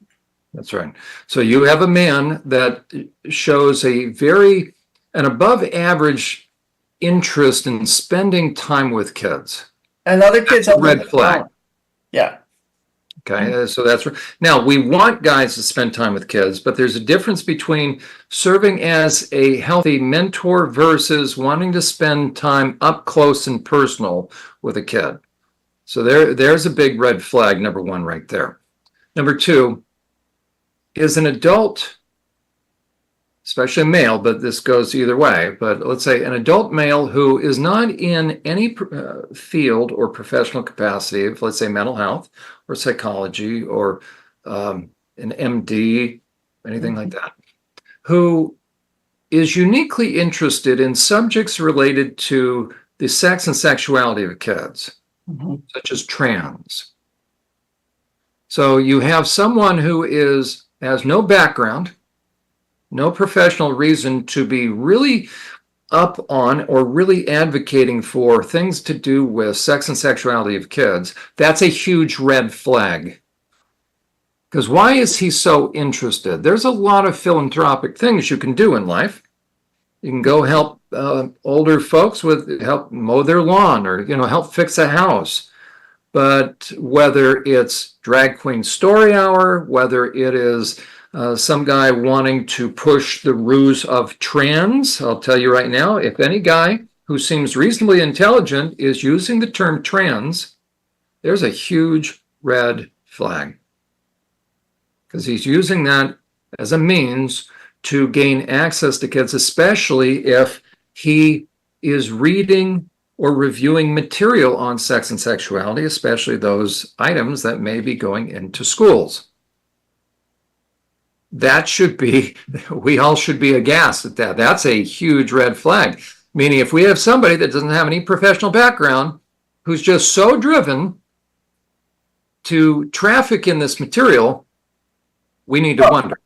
That's right. So you have a man that shows an above average interest in spending time with kids. And other kids are red flag. Yeah. Okay, so that's now we want guys to spend time with kids, but there's a difference between serving as a healthy mentor versus wanting to spend time up close and personal with a kid. So there's a big red flag, number one, right there. Number two is an adult, especially a male, but this goes either way, but let's say an adult male who is not in any field or professional capacity of, let's say, mental health or psychology or an MD, anything like that, who is uniquely interested in subjects related to the sex and sexuality of kids, such as trans. So you have someone who has no background, no professional reason to be really up on or really advocating for things to do with sex and sexuality of kids. That's a huge red flag. Because why is he so interested? There's a lot of philanthropic things you can do in life. You can go help older folks help mow their lawn, or help fix a house. But whether it's drag queen story hour, whether it is some guy wanting to push the ruse of trans, I'll tell you right now, if any guy who seems reasonably intelligent is using the term trans, there's a huge red flag. Because he's using that as a means to gain access to kids, especially if he is reading or reviewing material on sex and sexuality, especially those items that may be going into schools. That should be, we all should be aghast at that. That's a huge red flag. Meaning if we have somebody that doesn't have any professional background, who's just so driven to traffic in this material, we need to wonder.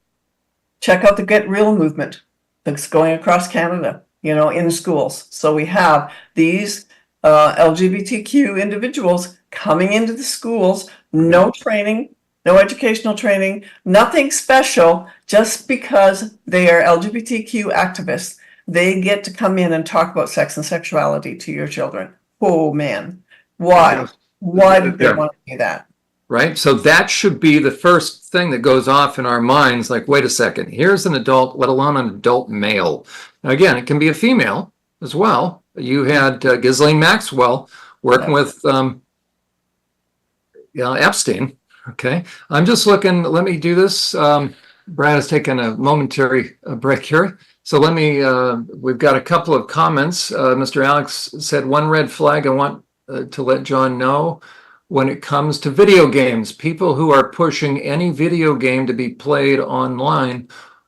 Check out the Get Real movement. that's going across Canada, in schools. So we have these LGBTQ individuals coming into the schools, no training, no educational training, nothing special, just because they are LGBTQ activists. They get to come in and talk about sex and sexuality to your children. Oh man, why? Why did they want to do that? Right? So that should be the first thing that goes off in our minds, like, wait a second, here's an adult, let alone an adult male. Now, again, it can be a female as well. You had Ghislaine Maxwell working with Epstein. Okay. I'm just looking, let me do this. Brad has taken a momentary break here. So we've got a couple of comments. Mr. Alex said, one red flag I want to let John know. When it comes to video games, people who are pushing any video game to be played online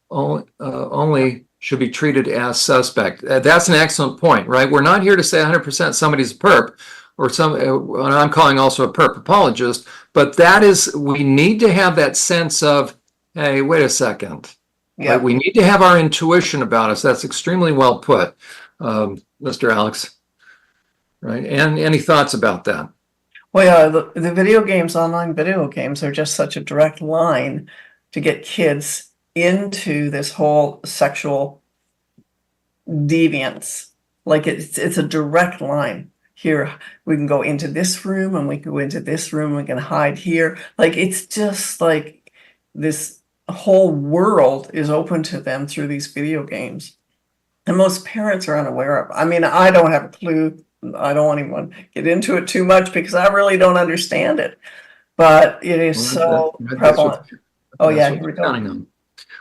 only should be treated as suspect. That's an excellent point, right? We're not here to say 100% somebody's a perp, or and I'm calling also a perp apologist, but we need to have that sense of, hey, wait a second. Yeah. Right? We need to have our intuition about us. That's extremely well put, Mr. Alex. Right? And any thoughts about that? Well, yeah, the video games, online video games, are just such a direct line to get kids into this whole sexual deviance. Like it's a direct line. Here, we can go into this room and we can go into this room, we can hide here. Like it's just like this whole world is open to them through these video games. And most parents are unaware of. I mean, I don't have a clue. I don't want anyone to get into it too much because I really don't understand it, but it is so prevalent. Oh yeah, here we go.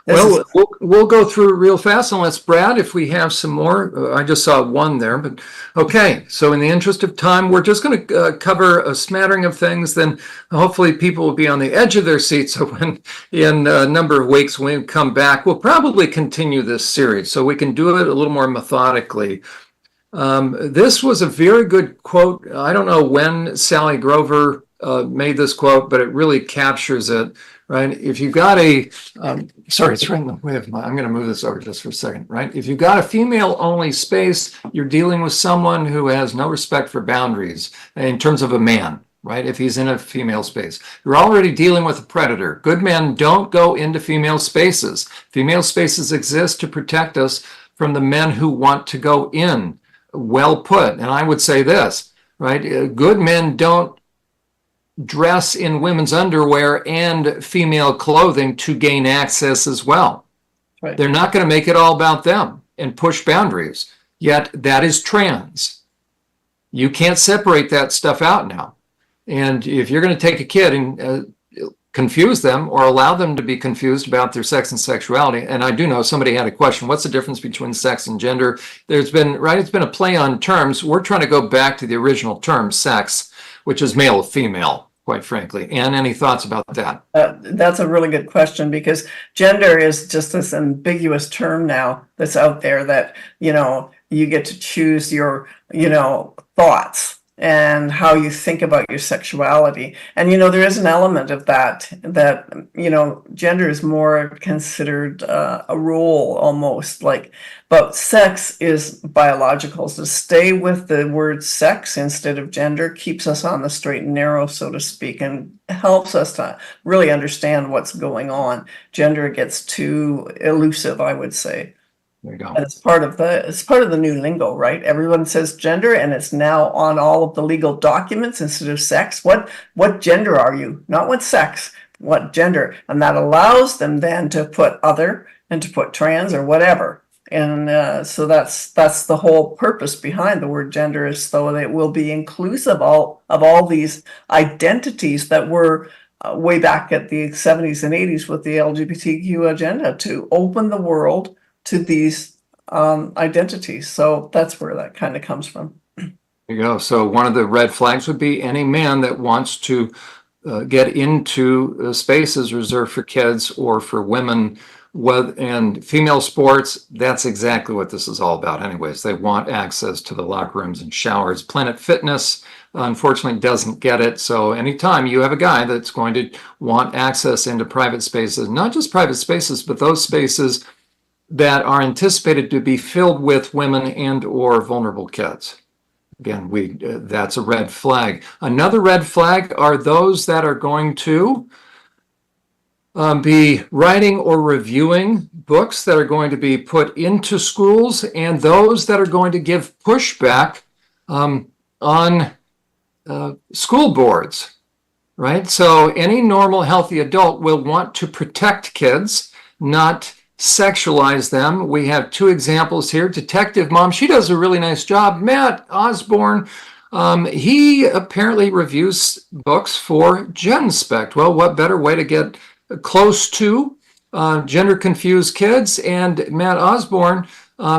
Well, we'll go through real fast unless Brad, if we have some more. I just saw one there, but okay. So in the interest of time, we're just going to cover a smattering of things. Then hopefully people will be on the edge of their seats. So when in a number of weeks when we come back, we'll probably continue this series so we can do it a little more methodically. This was a very good quote. I don't know when Sally Grover made this quote, but it really captures it, right? If you've got sorry, it's right in the way of I'm going to move this over just for a second, right? If you've got a female-only space, you're dealing with someone who has no respect for boundaries in terms of a man, right? If he's in a female space, you're already dealing with a predator. Good men don't go into female spaces. Female spaces exist to protect us from the men who want to go in. Well put. And I would say this, right? Good men don't dress in women's underwear and female clothing to gain access as well. Right. They're not going to make it all about them and push boundaries. Yet that is trans. You can't separate that stuff out now. And if you're going to take a kid and confuse them or allow them to be confused about their sex and sexuality. And I do know somebody had a question, what's the difference between sex and gender? It's been a play on terms. We're trying to go back to the original term, sex, which is male or female, quite frankly. And any thoughts about that? That's a really good question because gender is just this ambiguous term now that's out there that, you get to choose your, thoughts and how you think about your sexuality. And, there is an element of that, gender is more considered a role almost but sex is biological. So stay with the word sex instead of gender keeps us on the straight and narrow, so to speak, and helps us to really understand what's going on. Gender gets too elusive, I would say. There you go. And it's part of the new lingo, right? Everyone says gender, and it's now on all of the legal documents instead of sex. What gender are you? Not what sex, what gender? And that allows them then to put other and to put trans or whatever. And so that's the whole purpose behind the word gender, is so that it will be inclusive of all these identities that were way back at the 70s and 80s with the LGBTQ agenda, to open the world to these identities. So that's where that kind of comes from. There you go. So one of the red flags would be any man that wants to get into spaces reserved for kids or for women and female sports. That's exactly what this is all about anyways. They want access to the locker rooms and showers. Planet Fitness, unfortunately, doesn't get it. So anytime you have a guy that's going to want access into private spaces, not just private spaces, but those spaces that are anticipated to be filled with women and or vulnerable kids. Again, that's a red flag. Another red flag are those that are going to be writing or reviewing books that are going to be put into schools, and those that are going to give pushback on school boards, right? So any normal, healthy adult will want to protect kids, not sexualize them. We have two examples here. Detective Mom, she does a really nice job. Matt Osborne, he apparently reviews books for GenSpect. Well, what better way to get close to gender confused kids? And Matt Osborne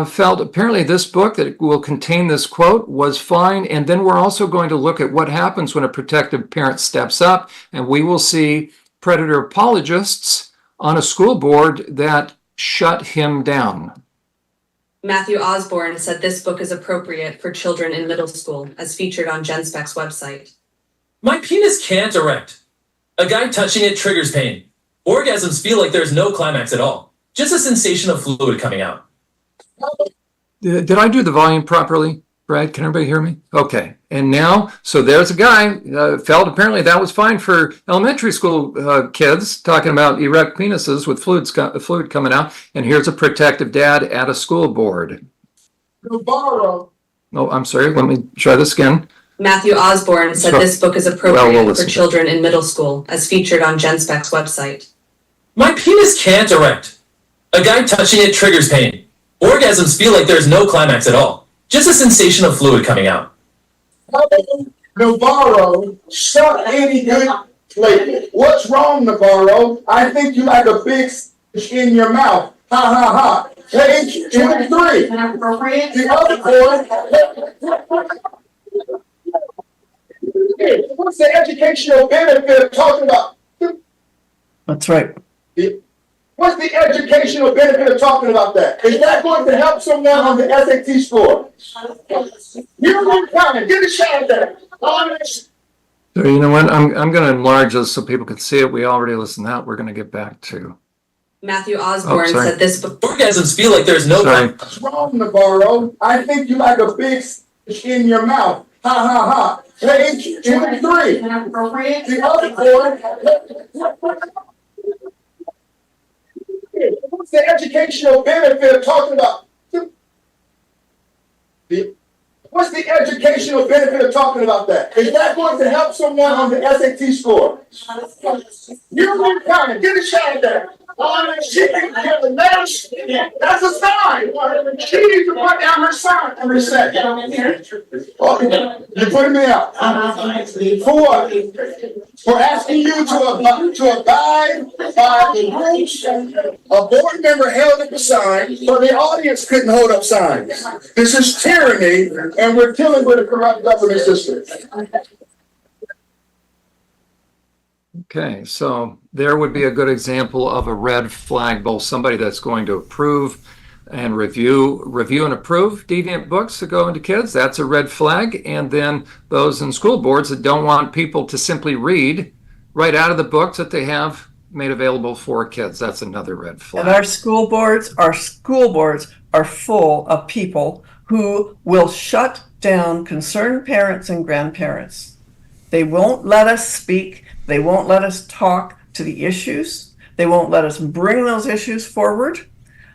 felt apparently this book that will contain this quote was fine. And then we're also going to look at what happens when a protective parent steps up, and we will see predator apologists on a school board that shut him down. Matthew Osborne said this book is appropriate for children in middle school, as featured on GenSpec's website. My penis can't erect. A guy touching it triggers pain. Orgasms feel like there's no climax at all. Just a sensation of fluid coming out. Did I do the volume properly, Brad? Can everybody hear me? Okay. And now, so there's a guy felt apparently that was fine for elementary school kids, talking about erect penises with fluid coming out. And here's a protective dad at a school board. Oh, I'm sorry. Let me try this again. Matthew Osborne said this book is appropriate for children in middle school, as featured on GenSpec's website. My penis can't erect. A guy touching it triggers pain. Orgasms feel like there's no climax at all. Just a sensation of fluid coming out. Navarro, suck any good lady. What's wrong, Navarro? I think you like a big in your mouth. Ha ha ha. Page 23. The other boy. What's the educational benefit of talking about? That's right. What's the educational benefit of talking about that? Is that going to help someone on the SAT score? You're going to come and get a shot at that. So you know what? I'm going to enlarge this so people can see it. We already listened to that. We're going to get back to. Matthew Osborne said this book. Orgasms feel like there's no. What's wrong, Navarro? I think you like a big in your mouth. Ha ha ha. Page 23. The other boy. What's the educational benefit of talking about? What's the educational benefit of talking about that? Is that going to help someone on the SAT score? You're going to come and get a shot at that. That's a sign. She needs to put down her sign every second. You're putting me out. For what? For asking you to abide by the rules. A board member held up a sign, but the audience couldn't hold up signs. This is tyranny, and we're dealing with a corrupt government system. Okay, so there would be a good example of a red flag, both somebody that's going to approve and review and approve deviant books to go into kids. That's a red flag. And then those in school boards that don't want people to simply read right out of the books that they have made available for kids. That's another red flag. And our school boards are full of people who will shut down concerned parents and grandparents. They won't let us speak. They won't let us talk to the issues. They won't let us bring those issues forward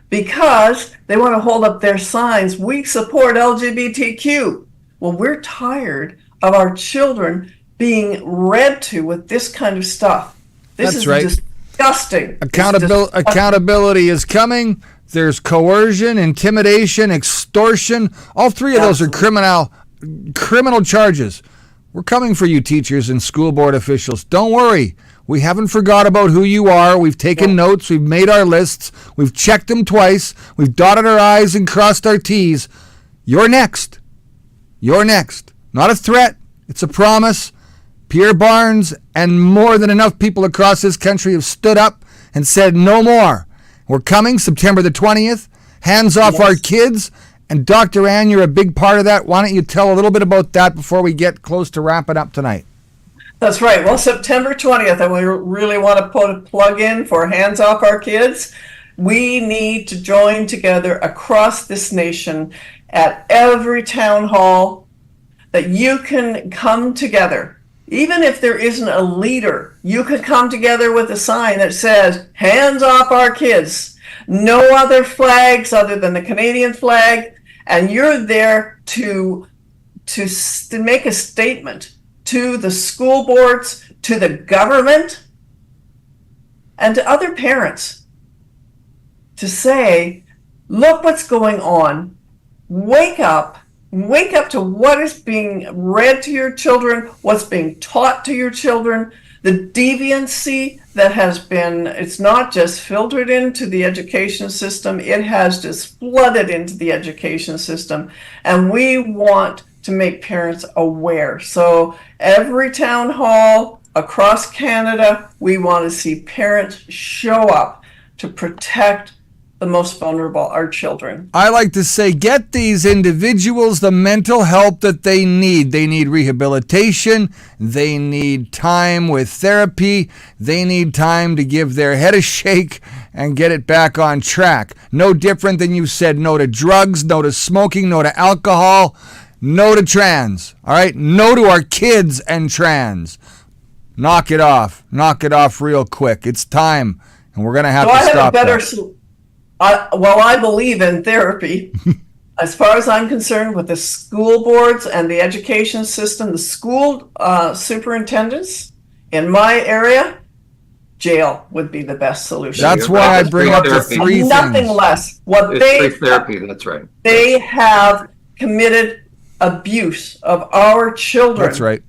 because they want to hold up their signs. We support LGBTQ. Well, we're tired of our children being read to with this kind of stuff. This That's is right. Disgusting. Accountability is coming. There's coercion, intimidation, extortion. All three of those are criminal charges. We're coming for you, teachers and school board officials. Don't worry. We haven't forgot about who you are. We've taken notes. We've made our lists. We've checked them twice. We've dotted our I's and crossed our T's. You're next. You're next. Not a threat. It's a promise. Pierre Barnes and more than enough people across this country have stood up and said no more. We're coming September the 20th. Hands off our kids. And Dr. Ann, you're a big part of that. Why don't you tell a little bit about that before we get close to wrapping up tonight? That's right. Well, September 20th, and we really want to put a plug in for Hands Off Our Kids. We need to join together across this nation at every town hall, that you can come together. Even if there isn't a leader, you could come together with a sign that says, hands off our kids, no other flags other than the Canadian flag. And you're there to make a statement to the school boards, to the government, and to other parents, to say, look what's going on. Wake up to what is being read to your children, what's being taught to your children, the deviancy that has been, it's not just filtered into the education system, it has just flooded into the education system. And we want to make parents aware. So every town hall across Canada, we want to see parents show up to protect the most vulnerable, our children. I like to say, get these individuals the mental help that they need. They need rehabilitation. They need time with therapy. They need time to give their head a shake and get it back on track. No different than you said no to drugs, no to smoking, no to alcohol, no to trans. All right? No to our kids and trans. Knock it off. Knock it off real quick. It's time. And we're going to have to stop that. I believe in therapy. As far as I'm concerned, with the school boards and the education system, the school superintendents in my area, jail would be the best solution. That's why I bring up the three things. Nothing less. It's free therapy, that's right. They have committed abuse of our children. That's right.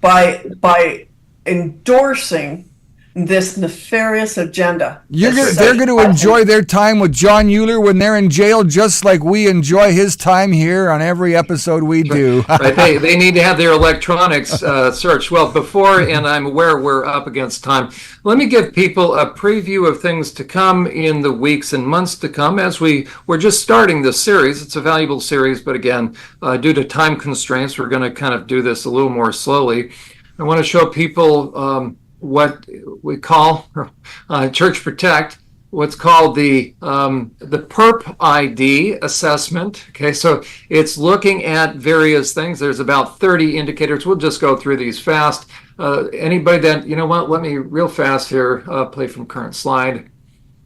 By endorsing this nefarious agenda. They're going to enjoy their time with John Euler when they're in jail, just like we enjoy his time here on every episode we do. Right. They need to have their electronics searched. Well, before, and I'm aware we're up against time, let me give people a preview of things to come in the weeks and months to come as we're just starting this series. It's a valuable series, but again, due to time constraints, we're going to kind of do this a little more slowly. I want to show people what we call Church Protect, what's called the PERP ID assessment. Okay, so it's looking at various things. There's about 30 indicators. We'll just go through these fast. Anybody that, you know what, let me real fast here, play from current slide.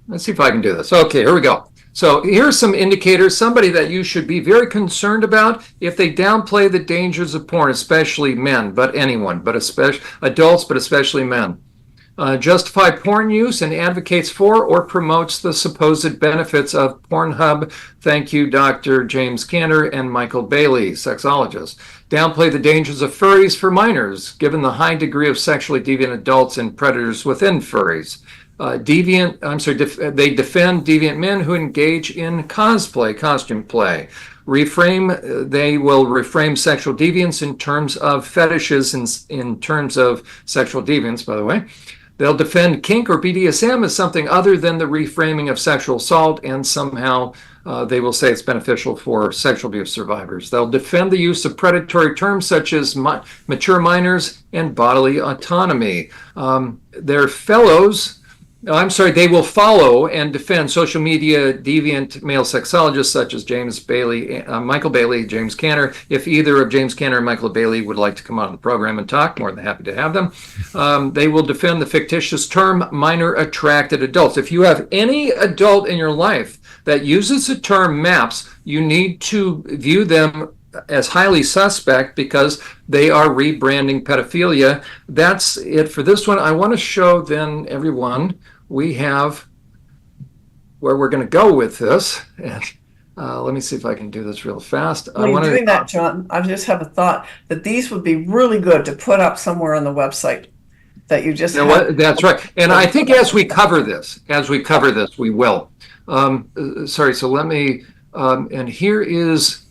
Let's see if I can do this. Okay, here we go. So here's some indicators, somebody that you should be very concerned about if they downplay the dangers of porn, especially men, but anyone, but especially adults, but especially men. Justify porn use and advocates for or promotes the supposed benefits of Pornhub. Thank you, Dr. James Cantor and Michael Bailey, sexologists. Downplay the dangers of furries for minors, given the high degree of sexually deviant adults and predators within furries. They defend deviant men who engage in cosplay, costume play. They will reframe sexual deviance in terms of fetishes, in terms of sexual deviance, by the way. They'll defend kink or BDSM as something other than the reframing of sexual assault, and somehow they will say it's beneficial for sexual abuse survivors. They'll defend the use of predatory terms such as mature minors and bodily autonomy. They will follow and defend social media deviant male sexologists such as Michael Bailey, James Cantor. If either of James Cantor and Michael Bailey would like to come on the program and talk, more than happy to have them. They will defend the fictitious term minor attracted adults. If you have any adult in your life that uses the term MAPS, you need to view them as highly suspect because they are rebranding pedophilia. That's it for this one. I want to show then everyone we have where we're going to go with this. And let me see if I can do this real fast. When you're doing that, John, I just have a thought that these would be really good to put up somewhere on the website. That you just That's right. And I think as we cover this, we will. So let me, and here is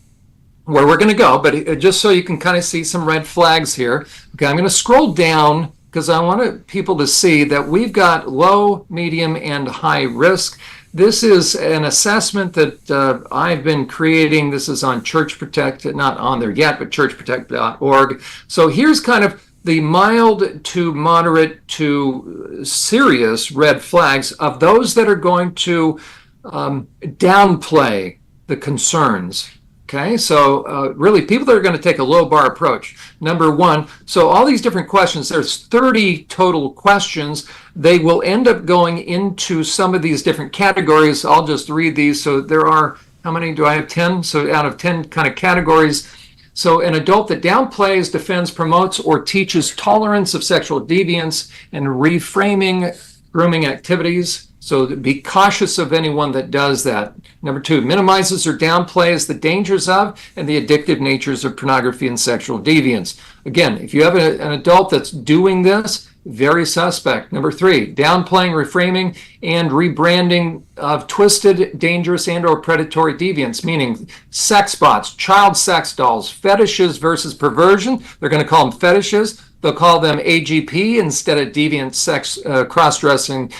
where we're going to go, but just so you can kind of see some red flags here. Okay, I'm going to scroll down because I want people to see that we've got low, medium, and high risk. This is an assessment that I've been creating. This is on Church Protect, not on there yet, but churchprotect.org. So here's kind of the mild to moderate to serious red flags of those that are going to downplay the concerns. Okay, so really people that are going to take a low bar approach. Number one, so all these different questions, there's 30 total questions. They will end up going into some of these different categories. I'll just read these. So there are, how many do I have? 10? So out of 10 kind of categories. So an adult that downplays, defends, promotes, or teaches tolerance of sexual deviance and reframing grooming activities. So be cautious of anyone that does that. Number two, minimizes or downplays the dangers of and the addictive natures of pornography and sexual deviance. Again, if you have an adult that's doing this, very suspect. Number three, downplaying, reframing, and rebranding of twisted, dangerous, and or predatory deviance, meaning sex bots, child sex dolls, fetishes versus perversion. They're going to call them fetishes. They'll call them AGP instead of deviant sex, cross-dressing,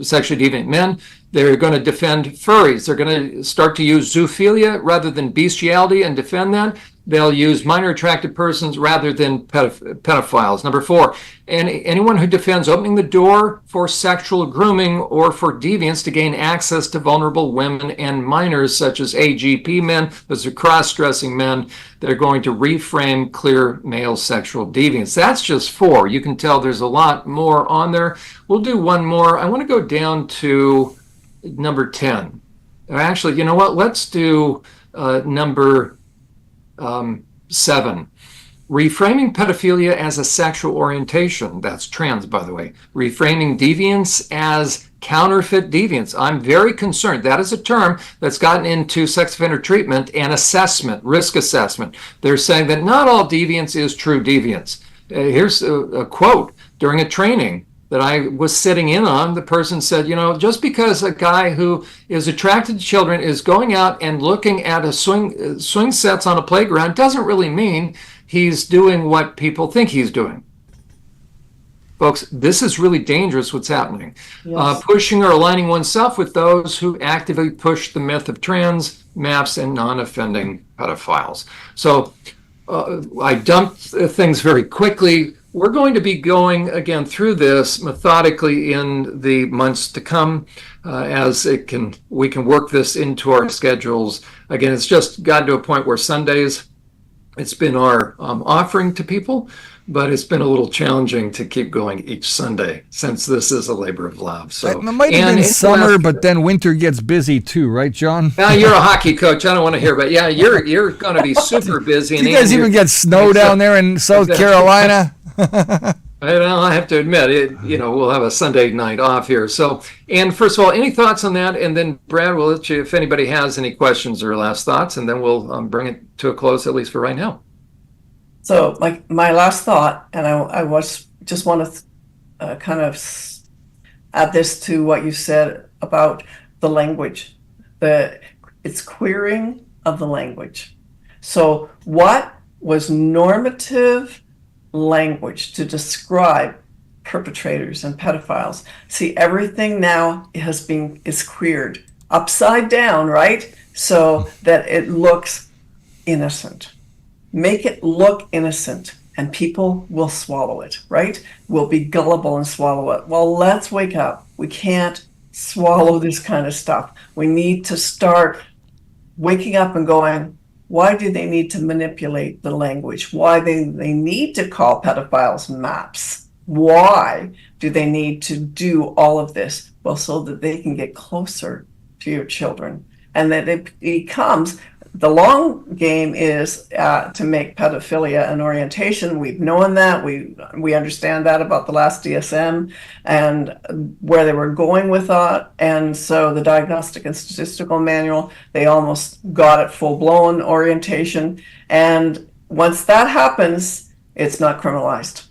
sexually deviant men. They're going to defend furries. They're going to start to use zoophilia rather than bestiality and defend that. They'll use minor attracted persons rather than pedophiles. Number four, anyone who defends opening the door for sexual grooming or for deviants to gain access to vulnerable women and minors, such as AGP men, those are cross-dressing men that are going to reframe clear male sexual deviance. That's just four. You can tell there's a lot more on there. We'll do one more. I want to go down to number 10. Actually, you know what? Let's do number 7. Reframing pedophilia as a sexual orientation. That's trans, by the way. Reframing deviance as counterfeit deviance. I'm very concerned. That is a term that's gotten into sex offender treatment and assessment, risk assessment. They're saying that not all deviance is true deviance. Here's a quote during a training that I was sitting in on. The person said, you know, just because a guy who is attracted to children is going out and looking at a swing sets on a playground doesn't really mean he's doing what people think he's doing. Folks, this is really dangerous what's happening. Yes. Pushing or aligning oneself with those who actively push the myth of trans, MAPS, and non-offending pedophiles. So I dumped things very quickly. We're going to be going again through this methodically in the months to come as we can work this into our schedules. Again, it's just gotten to a point where Sundays, it's been our offering to people, but it's been a little challenging to keep going each Sunday since this is a labor of love. So it might have been summer, but then winter gets busy too, right, John? Now you're a hockey coach. I don't want to hear about it. Yeah, you're going to be super busy. Do you guys even get snow down there in South Carolina? I have to admit, we'll have a Sunday night off here. So, and first of all, any thoughts on that? And then Brad, we'll let you, if anybody has any questions or last thoughts, and then we'll bring it to a close, at least for right now. So, like my last thought, and I want to kind of add this to what you said about the language. It's queering of the language. So, what was normative language to describe perpetrators and pedophiles? See, everything now is queered upside down, right? So that it looks innocent. Make it look innocent and people will swallow it, right? Will be gullible and swallow it. Well, let's wake up. We can't swallow this kind of stuff. We need to start waking up and going, why do they need to manipulate the language? Why they need to call pedophiles MAPS? Why do they need to do all of this? Well, so that they can get closer to your children. And that it becomes, the long game is to make pedophilia an orientation. We've known that. We understand that about the last DSM and where they were going with that. And so the Diagnostic and Statistical Manual, they almost got it full-blown orientation. And once that happens, it's not criminalized.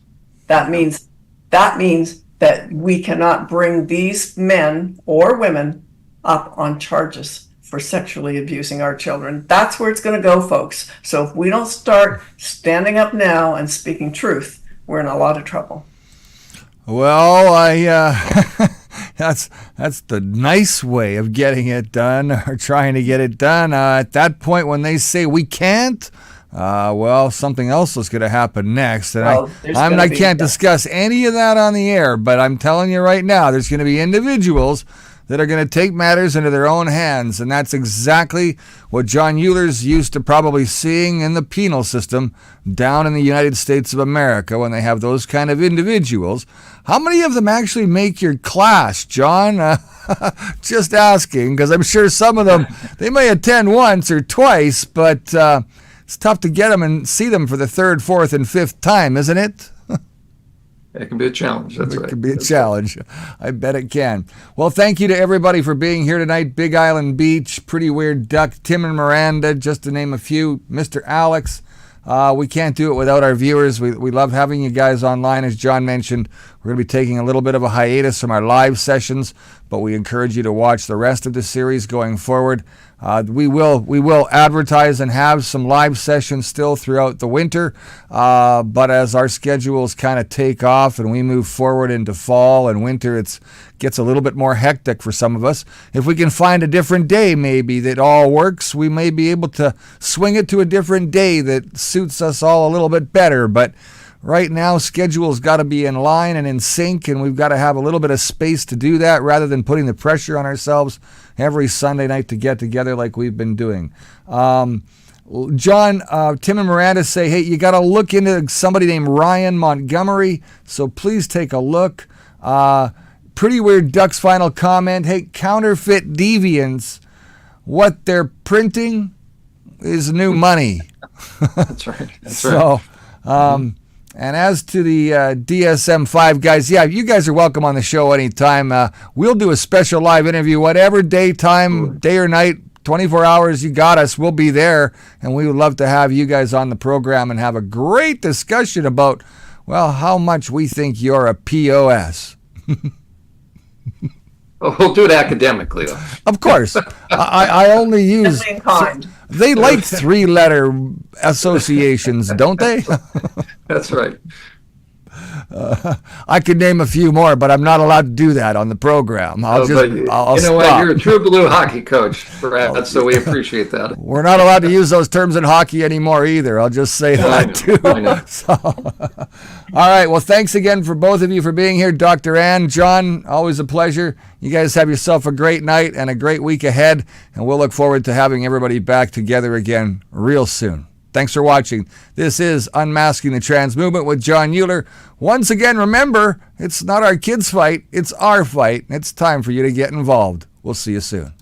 That means that we cannot bring these men or women up on charges for sexually abusing our children. That's where it's going to go, folks. So if we don't start standing up now and speaking truth, we're in a lot of trouble. Well, that's the nice way of getting it done or trying to get it done. At that point, when they say we can't, Well, something else is going to happen next, and Well, there's I gonna be- can't discuss any of that on the air, but I'm telling you right now, there's going to be individuals that are going to take matters into their own hands, and that's exactly what John Euler's used to probably seeing in the penal system down in the United States of America when they have those kind of individuals. How many of them actually make your class, John? Just asking, because I'm sure some of them, they may attend once or twice, but it's tough to get them and see them for the third, fourth, and fifth time, isn't it? It can be a challenge. That's right. It can be a challenge. I bet it can. Well, thank you to everybody for being here tonight. Big Island Beach, Pretty Weird Duck, Tim and Miranda, just to name a few. Mr. Alex. We can't do it without our viewers. We love having you guys online. As John mentioned, we're going to be taking a little bit of a hiatus from our live sessions, but we encourage you to watch the rest of the series going forward. We will advertise and have some live sessions still throughout the winter, but as our schedules kind of take off and we move forward into fall and winter, it gets a little bit more hectic for some of us. If we can find a different day maybe that all works, we may be able to swing it to a different day that suits us all a little bit better, but right now, schedule's got to be in line and in sync, and we've got to have a little bit of space to do that rather than putting the pressure on ourselves every Sunday night to get together like we've been doing. John, Tim and Miranda say, hey, you got to look into somebody named Ryan Montgomery, so please take a look. Pretty Weird Duck's final comment, hey, counterfeit deviants, what they're printing is new money. That's right. That's right. So, and as to the DSM-5 guys, yeah, you guys are welcome on the show anytime. We'll do a special live interview, whatever daytime, day or night, 24 hours, you got us. We'll be there, and we would love to have you guys on the program and have a great discussion about, well, how much we think you're a POS. We'll do it academically, though. Of course. I only use... Friendly and kind. They like three-letter associations, don't they? That's right. I could name a few more, but I'm not allowed to do that on the program. I'll But you know what? You're a true blue hockey coach, Brad, so we appreciate that. We're not allowed to use those terms in hockey anymore either. I'll just say that too. I know. So, all right. Well, thanks again for both of you for being here. Dr. Ann, John, always a pleasure. You guys have yourself a great night and a great week ahead, and we'll look forward to having everybody back together again real soon. Thanks for watching. This is Unmasking the Trans Movement with John Euler. Once again, remember, it's not our kids' fight, it's our fight. It's time for you to get involved. We'll see you soon.